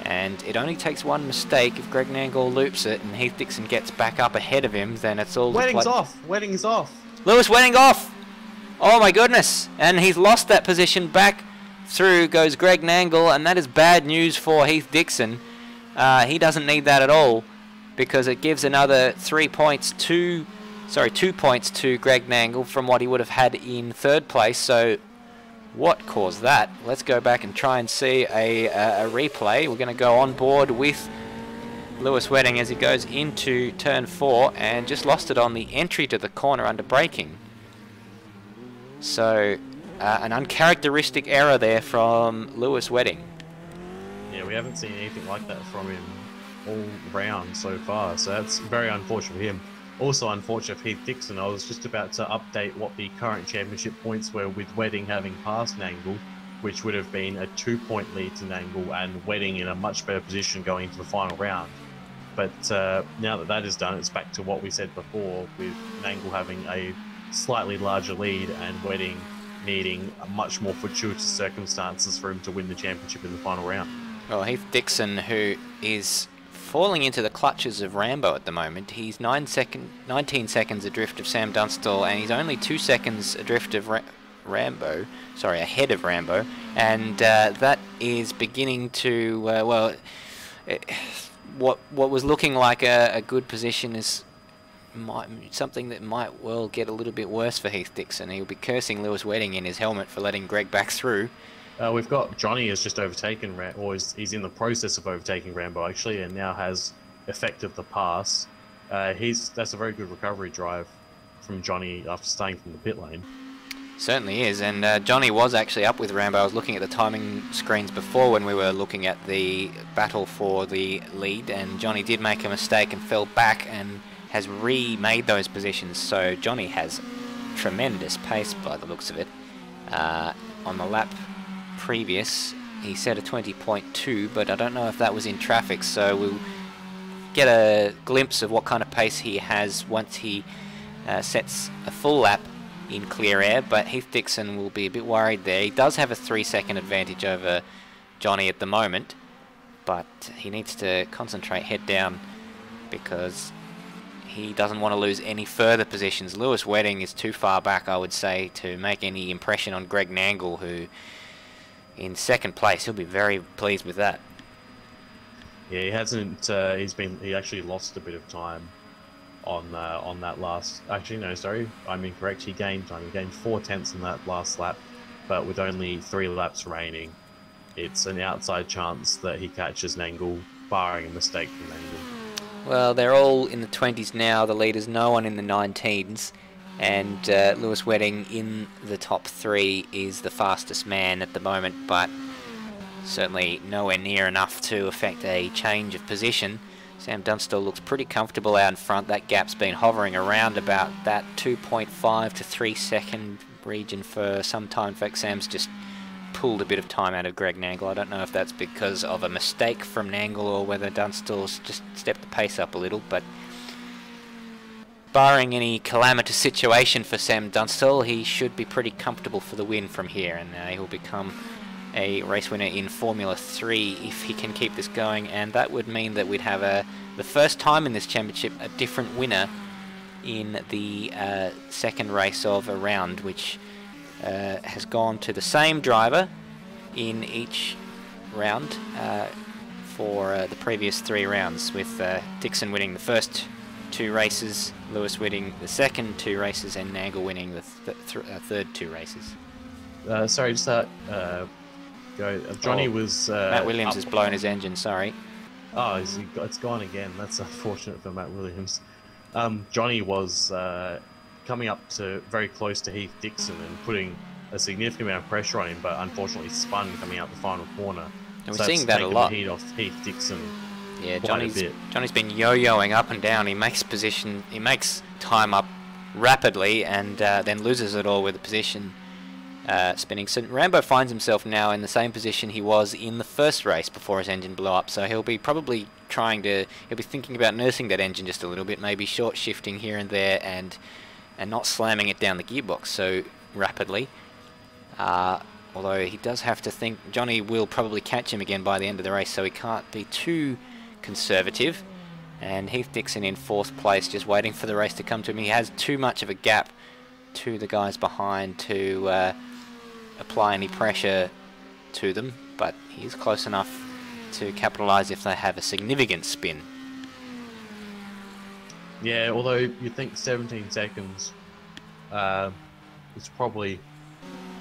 And it only takes one mistake. If Greg Nangle loops it and Heath Dickson gets back up ahead of him, then it's all... Wedding's off! Wedding's off! Lewis Wedding off! Oh my goodness! And he's lost that position. Back through goes Greg Nangle, and that is bad news for Heath Dickson. He doesn't need that at all, because it gives another 2 points to Greg Nangle from what he would have had in third place. So what caused that? Let's go back and try and see a replay. We're going to go on board with Lewis Wedding as he goes into turn 4 and just lost it on the entry to the corner under braking. So an uncharacteristic error there from Lewis Wedding. Yeah, we haven't seen anything like that from him all round so far, so that's very unfortunate for him. Also unfortunate for Heath Dickson. I was just about to update what the current championship points were, with Wedding having passed Nangle, which would have been a 2-point lead to Nangle, and Wedding in a much better position going into the final round. But now that that is done, it's back to what we said before, with Nangle having a slightly larger lead and Wedding needing a much more fortuitous circumstances for him to win the championship in the final round. Well, Heath Dickson, who is falling into the clutches of Rambo at the moment. He's 19 seconds adrift of Sam Dunstall, and he's only 2 seconds adrift of Rambo. Sorry, ahead of Rambo, and that is beginning to what was looking like a good position is something that might well get a little bit worse for Heath Dickson. He'll be cursing Lewis Wedding in his helmet for letting Greg back through. We've got Johnny has just overtaken, he's in the process of overtaking Rambo actually, and now has effected the pass. That's a very good recovery drive from Johnny after staying from the pit lane. Certainly is, and Johnny was actually up with Rambo. I was looking at the timing screens before when we were looking at the battle for the lead, and Johnny did make a mistake and fell back and has remade those positions. So Johnny has tremendous pace by the looks of it. On the lap previous, he set a 20.2, but I don't know if that was in traffic, so we'll get a glimpse of what kind of pace he has once he sets a full lap in clear air. But Heath Dickson will be a bit worried there. He does have a 3-second advantage over Johnny at the moment, but he needs to concentrate head down because he doesn't want to lose any further positions. Lewis Wedding is too far back, I would say, to make any impression on Greg Nangle, who in second place. He'll be very pleased with that. Yeah, he hasn't. He actually lost a bit of time on that last. Actually, no, sorry, I'm incorrect. He gained time. He gained 4/10 in that last lap, but with only 3 laps remaining, it's an outside chance that he catches Nangle, barring a mistake from Nangle. Well, they're all in the 20s now. The leaders, no one in the 19s. And Lewis Wedding in the top 3 is the fastest man at the moment, but certainly nowhere near enough to affect a change of position. Sam Dunstall looks pretty comfortable out in front. That gap's been hovering around about that 2.5 to 3 second region for some time. In fact, Sam's just pulled a bit of time out of Greg Nangle. I don't know if that's because of a mistake from Nangle or whether Dunstall's just stepped the pace up a little, but barring any calamitous situation for Sam Dunstall, he should be pretty comfortable for the win from here, and he'll become a race winner in Formula 3 if he can keep this going, and that would mean that we'd have the first time in this championship a different winner in the second race of a round, which has gone to the same driver in each round for the previous 3 rounds, with Dickson winning the first 2 races, Lewis winning the second 2 races, and Nangle winning the third 2 races. Sorry, just that. Johnny was. Matt Williams has blown his engine. Sorry. Oh, it's gone again. That's unfortunate for Matt Williams. Johnny was coming up to very close to Heath Dickson and putting a significant amount of pressure on him, but unfortunately spun coming out the final corner. And we're seeing that a lot. The heat off Heath Dickson. Yeah, Johnny's been yo-yoing up and down. He makes time up rapidly and then loses it all with the position spinning. So Rambo finds himself now in the same position he was in the first race before his engine blew up. So he'll be probably he'll be thinking about nursing that engine just a little bit, maybe short shifting here and there, and not slamming it down the gearbox so rapidly. Although he does have to think Johnny will probably catch him again by the end of the race, so he can't be too conservative. And Heath Dickson in 4th place, just waiting for the race to come to him. He has too much of a gap to the guys behind to apply any pressure to them, but he's close enough to capitalise if they have a significant spin. Yeah, although you think 17 seconds is probably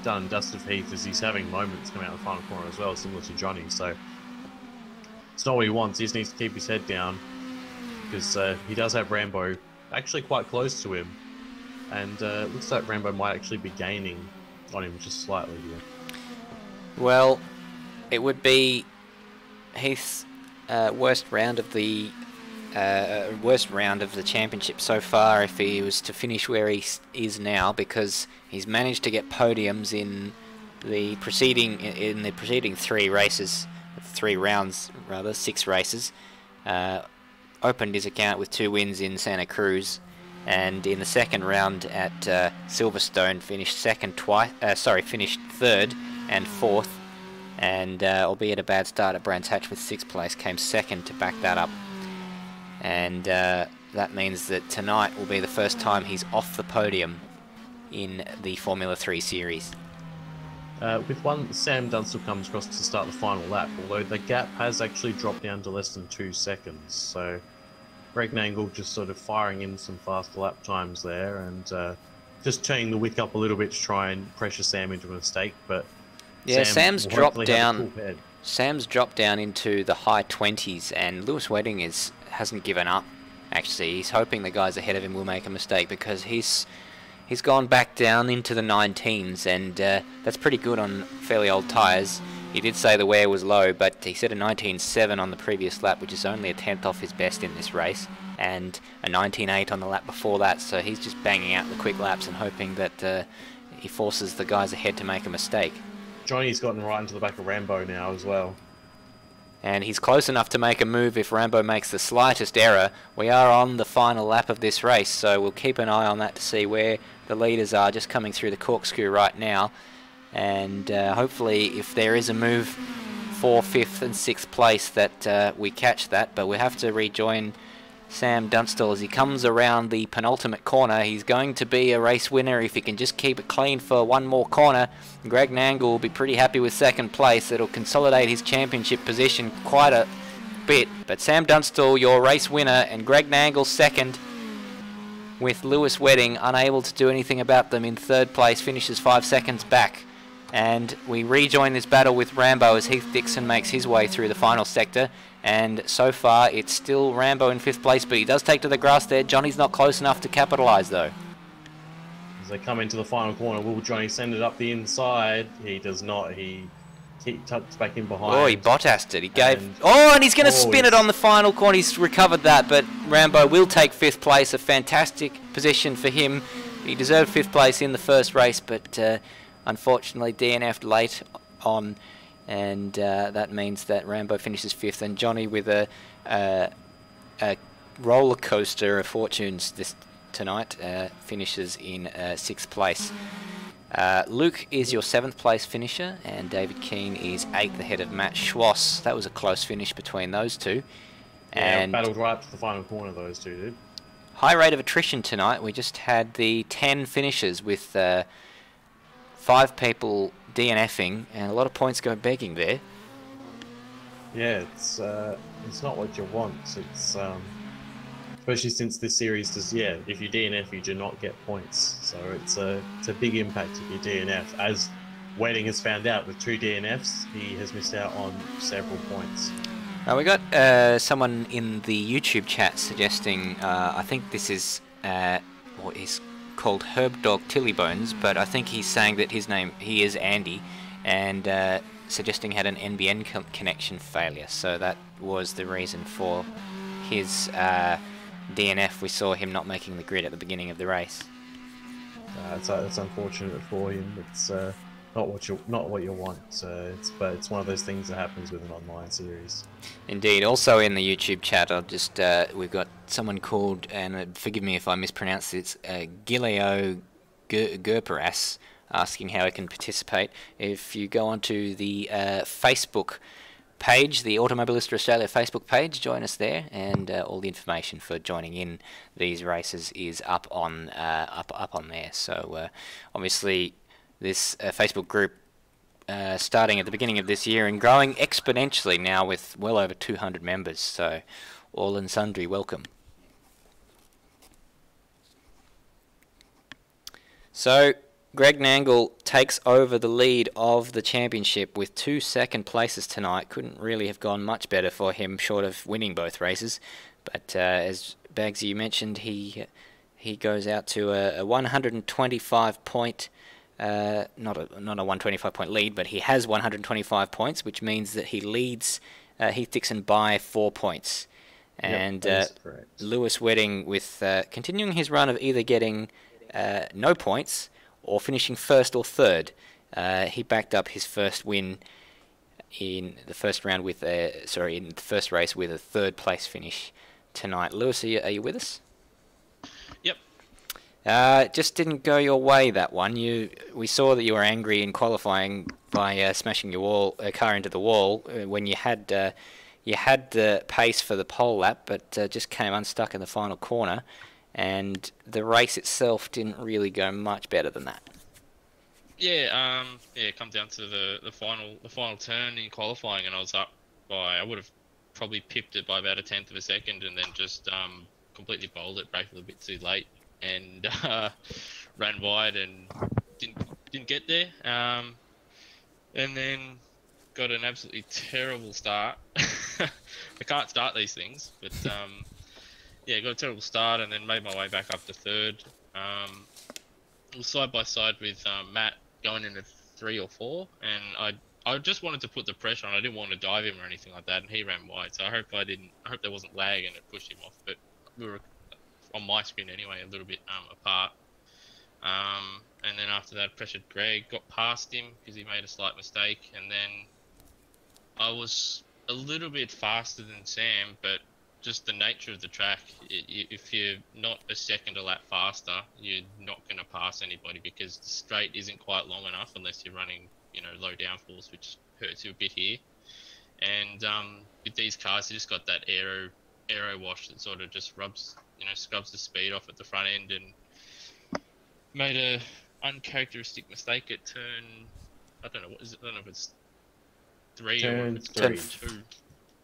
done and dusted for Heath, as he's having moments coming out the final corner as well, similar to Johnny, so it's not what he wants. He just needs to keep his head down, because he does have Rambo actually quite close to him, and it looks like Rambo might actually be gaining on him just slightly here. Well, it would be Heath's worst round of the championship so far if he was to finish where he is now, because he's managed to get podiums in the preceding 3 races, 3 rounds rather, 6 races. Opened his account with 2 wins in Santa Cruz, and in the second round at Silverstone finished 3rd and 4th, and albeit a bad start at Brands Hatch with 6th place, came second to back that up. And that means that tonight will be the first time he's off the podium in the Formula 3 series. With one, Sam Dunstall comes across to start the final lap, although the gap has actually dropped down to less than 2 seconds. So Greg Nangle just sort of firing in some faster lap times there, and just turning the wick up a little bit to try and pressure Sam into a mistake. But yeah, Sam Sam's dropped will hopefully have a down. cool head. Sam's dropped down into the high 20s, and Lewis Wedding hasn't given up. Actually, he's hoping the guys ahead of him will make a mistake, because he's gone back down into the 19s, and that's pretty good on fairly old tyres. He did say the wear was low, but he said a 19.7 on the previous lap, which is only a 10th off his best in this race, and a 19.8 on the lap before that. So he's just banging out the quick laps and hoping that he forces the guys ahead to make a mistake. Johnny's gotten right into the back of Rambo now as well. And he's close enough to make a move if Rambo makes the slightest error. We are on the final lap of this race, so we'll keep an eye on that to see where the leaders are, just coming through the corkscrew right now. And hopefully, if there is a move for 5th and 6th place, that we catch that. But we have to rejoin Sam Dunstall as he comes around the penultimate corner. He's going to be a race winner if he can just keep it clean for one more corner. Greg Nangle will be pretty happy with 2nd place. It'll consolidate his championship position quite a bit. But Sam Dunstall, your race winner, and Greg Nangle 2nd, with Lewis Wedding unable to do anything about them in 3rd place, finishes 5 seconds back. And we rejoin this battle with Rambo as Heath Dickson makes his way through the final sector. And so far, it's still Rambo in 5th place, but he does take to the grass there. Johnny's not close enough to capitalise, though. As they come into the final corner, will Johnny send it up the inside? He does not. He tucks back in behind. Oh, he Bottased it. He gave... and he's going to spin it on the final corner. He's recovered that, but Rambo will take 5th place. A fantastic position for him. He deserved 5th place in the first race, but unfortunately DNF'd late on, and that means that Rambo finishes 5th, and Johnny with a roller coaster of fortunes tonight finishes in 6th place. Luke is your 7th place finisher, and David Keane is 8th ahead of Matt Schwass. That was a close finish between those two. Yeah, And battled right up to the final corner, those two did. high rate of attrition tonight. We just had the 10 finishes with 5 people DNFing, and a lot of points go begging there. Yeah, it's not what you want. It's especially since this series does. Yeah, if you DNF, you do not get points. So it's a big impact if you DNF. As Wedding has found out, with 2 DNFs, he has missed out on several points. We got someone in the YouTube chat suggesting, I think this is what is called Herb Dog Tillybones, but I think he's saying that he is Andy, and suggesting had an NBN connection failure, so that was the reason for his DNF. We saw him not making the grid at the beginning of the race. It's unfortunate for him. It's not what you want. But it's one of those things that happens with an online series. Indeed. Also in the YouTube chat, I'll just we've got someone called, and forgive me if I mispronounce this, Gileo Gerperas, asking how he can participate. If you go onto the Facebook page, the Automobilista Australia Facebook page, join us there, and all the information for joining in these races is up on there. So obviously this Facebook group starting at the beginning of this year and growing exponentially now with well over 200 members, so all and sundry welcome. So Greg Nangle takes over the lead of the championship with 2 second places tonight. Couldn't really have gone much better for him, short of winning both races. But as Bagzy mentioned, he goes out to a 125 point, not a 125 point lead, but he has 125 points, which means that he leads Heath Dickson by 4 points. And Lewis Wedding with continuing his run of either getting no points or finishing 1st or 3rd. He backed up his first win in the first round with in the first race with a 3rd place finish tonight. Lewis, are you with us? Yep. Just didn't go your way, that one. We saw that you were angry in qualifying, by smashing your car into the wall when you had the pace for the pole lap, but just came unstuck in the final corner, and the race itself didn't really go much better than that. Yeah, it come down to the final turn in qualifying, and I was up by, I would have probably pipped it by about 1/10 of a second, and then just completely bowled it, braked a little bit too late, and ran wide and didn't get there. And then got an absolutely terrible start. I can't start these things, but yeah, got a terrible start, and then made my way back up to third. It was side by side with Matt going into 3 or 4, and I just wanted to put the pressure on. I didn't want to dive him or anything like that, and he ran wide. So I hope there wasn't lag and it pushed him off. But we were on my screen anyway, a little bit apart. And then after that, pressured Greg, got past him because he made a slight mistake, and then I was a little bit faster than Sam, but just the nature of the track, if you're not a second a lap faster, you're not going to pass anybody because the straight isn't quite long enough unless you're running, low downforce, which hurts you a bit here. And with these cars, you just got that aero wash that sort of just scrubs the speed off at the front end, and made a uncharacteristic mistake at turn, I don't know if it's 3 or if it's turn 2.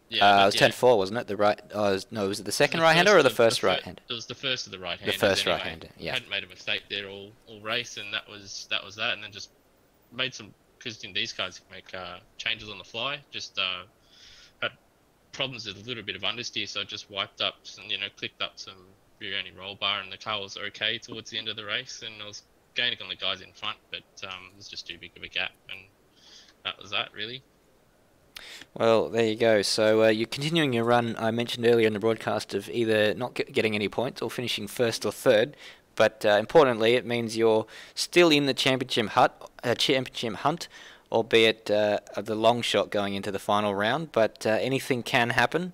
Yeah, it was turn 4, wasn't it? The right? Was it the second right-hander or the first right-hander? It was the first of the right-handers. The first anyway. right-hander. Yeah. Hadn't made a mistake there all race, and that was that. And then just made some, because these cars make changes on the fly. Just had problems with a little bit of understeer, so I just wiped up and clicked up some rear only roll bar, and the car was okay towards the end of the race, and I was gaining on the guys in front, but it was just too big of a gap, and that was that really. Well, there you go. So you're continuing your run, I mentioned earlier in the broadcast, of either not getting any points or finishing first or third. But importantly, it means you're still in the championship hunt, albeit the long shot going into the final round. But anything can happen,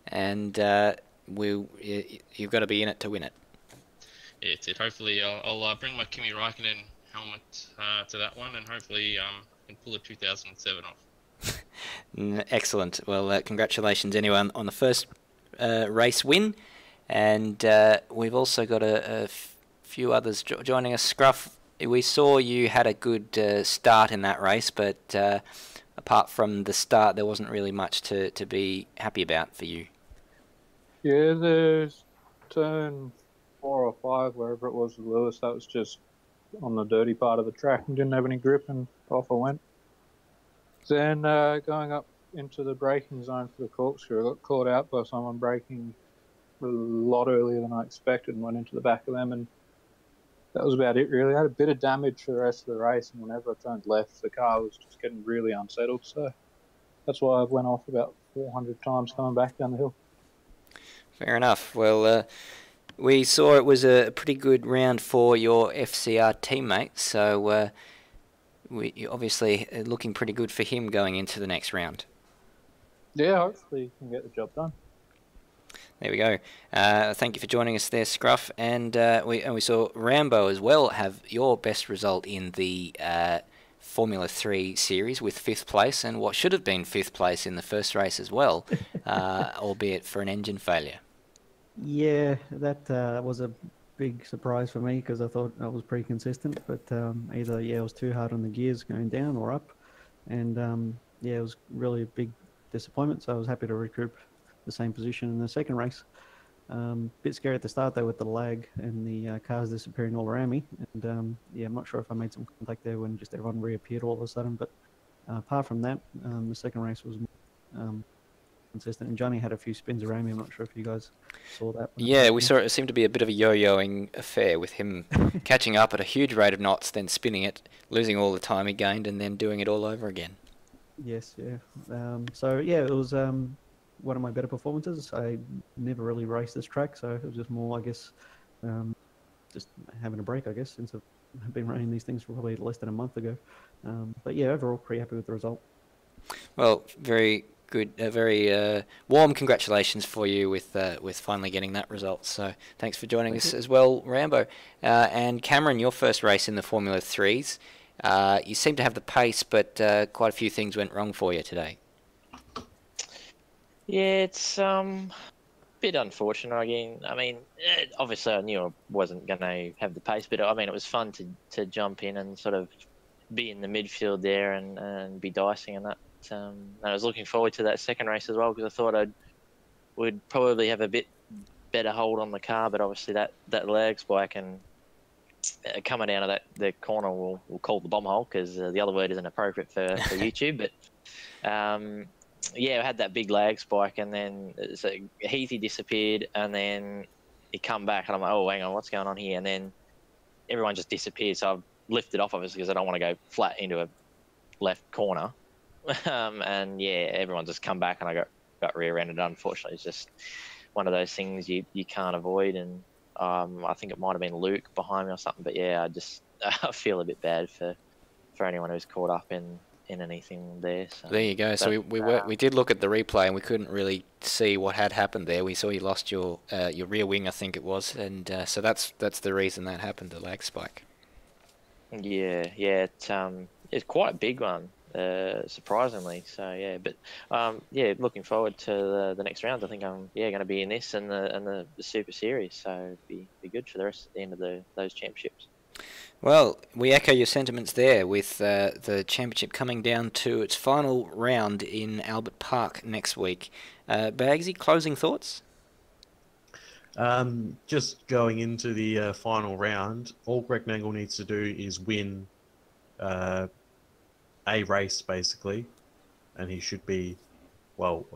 and you've got to be in it to win it. Yeah, it's it. Hopefully, I'll bring my Kimi Räikkönen helmet to that one, and hopefully can pull a 2007 off. Excellent. Well, congratulations anyway on the first race win, and we've also got a few others joining us. Scruff, we saw you had a good start in that race, but apart from the start, there wasn't really much to be happy about for you. Yeah, there's turn 4 or 5, wherever it was with Lewis, that was just on the dirty part of the track and didn't have any grip, and off I went. Then going up into the braking zone for the corkscrew, I got caught out by someone braking a lot earlier than I expected and went into the back of them, and that was about it really. I had a bit of damage for the rest of the race, and whenever I turned left, the car was just getting really unsettled, so that's why I went off about 400 times coming back down the hill. Fair enough. Well, we saw it was a pretty good round for your FCR teammate, so you're obviously looking pretty good for him going into the next round. Yeah, hopefully he can get the job done. There we go. Thank you for joining us there, Scruff. And we saw Rambo as well have your best result in the Formula 3 series with 5th place, and what should have been 5th place in the first race as well, albeit for an engine failure. Yeah, that was a big surprise for me because I thought I was pretty consistent, but either it was too hard on the gears going down or up, and it was really a big disappointment. So I was happy to recoup the same position in the second race. Bit scary at the start though with the lag and the cars disappearing all around me, and I'm not sure if I made some contact there when just everyone reappeared all of a sudden. But apart from that, the second race was consistent, and Johnny had a few spins around me. I'm not sure if you guys saw that. Yeah, we saw it seemed to be a bit of a yo-yoing affair with him catching up at a huge rate of knots, then spinning it, losing all the time he gained, and then doing it all over again. Yes, yeah. It was one of my better performances. I never really raced this track, so it was just more, I guess, just having a break, I guess, since I've been running these things for probably less than a month ago. But yeah, overall, pretty happy with the result. Well, very good, very warm congratulations for you with finally getting that result. So thanks for joining us as well, Rambo. And Cameron, your first race in the Formula 3s. You seem to have the pace, but quite a few things went wrong for you today. Yeah, it's a bit unfortunate again. I mean, obviously I knew I wasn't going to have the pace, but I mean, it was fun to jump in and sort of be in the midfield there and be dicing and that. And I was looking forward to that second race as well, because I thought would probably have a bit better hold on the car, but obviously that lag spike and coming out of the corner we'll call the bomb hole, because the other word isn't appropriate for YouTube, but yeah, I had that big lag spike, and then so Heathy disappeared, and then he come back, and I'm like, oh, hang on, what's going on here? And then everyone just disappeared, so I've lifted off, obviously, because I don't want to go flat into a left corner. And yeah, everyone just come back, and I got rear-ended. Unfortunately, it's just one of those things you can't avoid, and I think it might have been Luke behind me or something, but yeah, I feel a bit bad for anyone who's caught up in anything there. So. There you go. So we did look at the replay, and we couldn't really see what had happened there. We saw you lost your rear wing, I think it was, and so that's the reason that happened, the lag spike. Yeah, it's quite a big one, surprisingly. So yeah, but yeah, looking forward to the next round. I think I'm going to be in this and the Super Series, so it'd be good for the rest at the end of those championships. Well, we echo your sentiments there, with the championship coming down to its final round in Albert Park next week. Bagzy, closing thoughts? Just going into the final round, all Greg Nangle needs to do is win a race, basically, and he should be, well,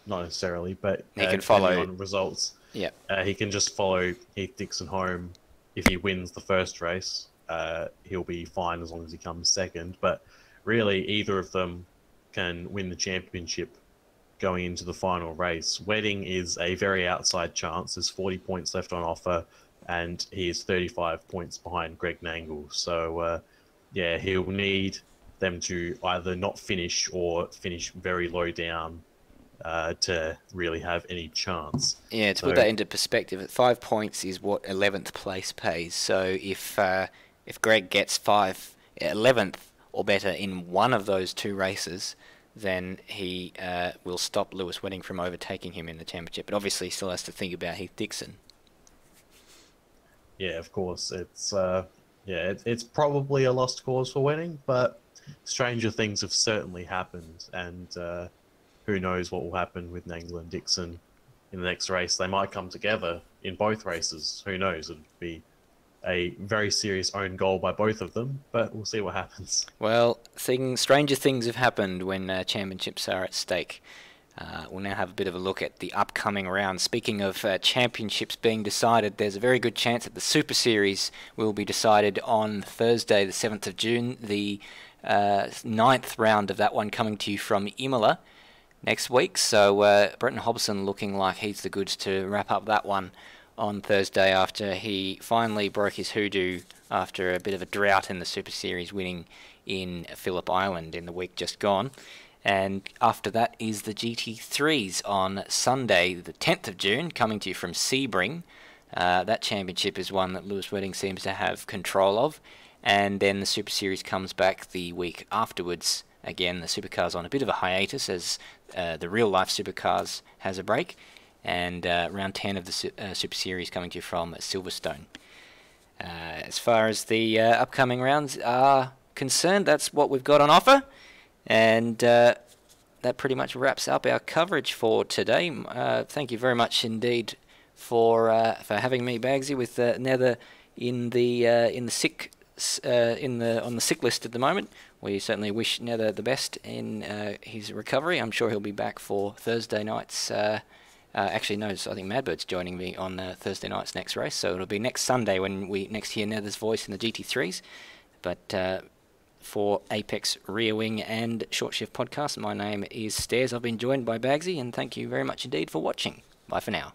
not necessarily, but he can follow on results. Yeah, he can just follow Heath Dickson home. If he wins the first race, he'll be fine as long as he comes second. But really, either of them can win the championship going into the final race. Wedding is a very outside chance. There's 40 points left on offer, and he is 35 points behind Greg Nangle. So, yeah, he'll need them to either not finish or finish very low down to really have any chance. Yeah, to put that into perspective, at 5 points is what 11th place pays. So if Greg gets 11th or better in one of those two races, then he will stop Lewis Wedding from overtaking him in the championship. But obviously, he still has to think about Heath Dickson. Yeah, of course. It's probably a lost cause for Wedding, but stranger things have certainly happened, and who knows what will happen with Nangle and Dickson in the next race. They might come together in both races. Who knows? It'd be a very serious own goal by both of them, but we'll see what happens. Well, stranger things have happened when championships are at stake. We'll now have a bit of a look at the upcoming round. Speaking of championships being decided, there's a very good chance that the Super Series will be decided on Thursday, the 7th of June, the 9th round of that one coming to you from Imola next week. So Brenton Hobson looking like he's the goods to wrap up that one on Thursday, after he finally broke his hoodoo after a bit of a drought in the Super Series, winning in Phillip Island in the week just gone. And after that is the GT3s on Sunday, the 10th of June, coming to you from Sebring. That championship is one that Lewis Wedding seems to have control of. And then the Super Series comes back the week afterwards. Again, the Supercars on a bit of a hiatus as the real-life Supercars has a break. And round 10 of the Super Series coming to you from Silverstone. As far as the upcoming rounds are concerned, that's what we've got on offer. And that pretty much wraps up our coverage for today. Thank you very much indeed for having me, Bagzy, with Nether on the sick list at the moment. We certainly wish Nether the best in his recovery. I'm sure he'll be back for Thursday nights. Actually, no, I think Madbird's joining me on Thursday night's next race, so it'll be next Sunday when we next hear Nether's voice in the GT3s. But for Apex Rear Wing and Short Shift Podcast, my name is Stairs. I've been joined by Bagzy, and thank you very much indeed for watching. Bye for now.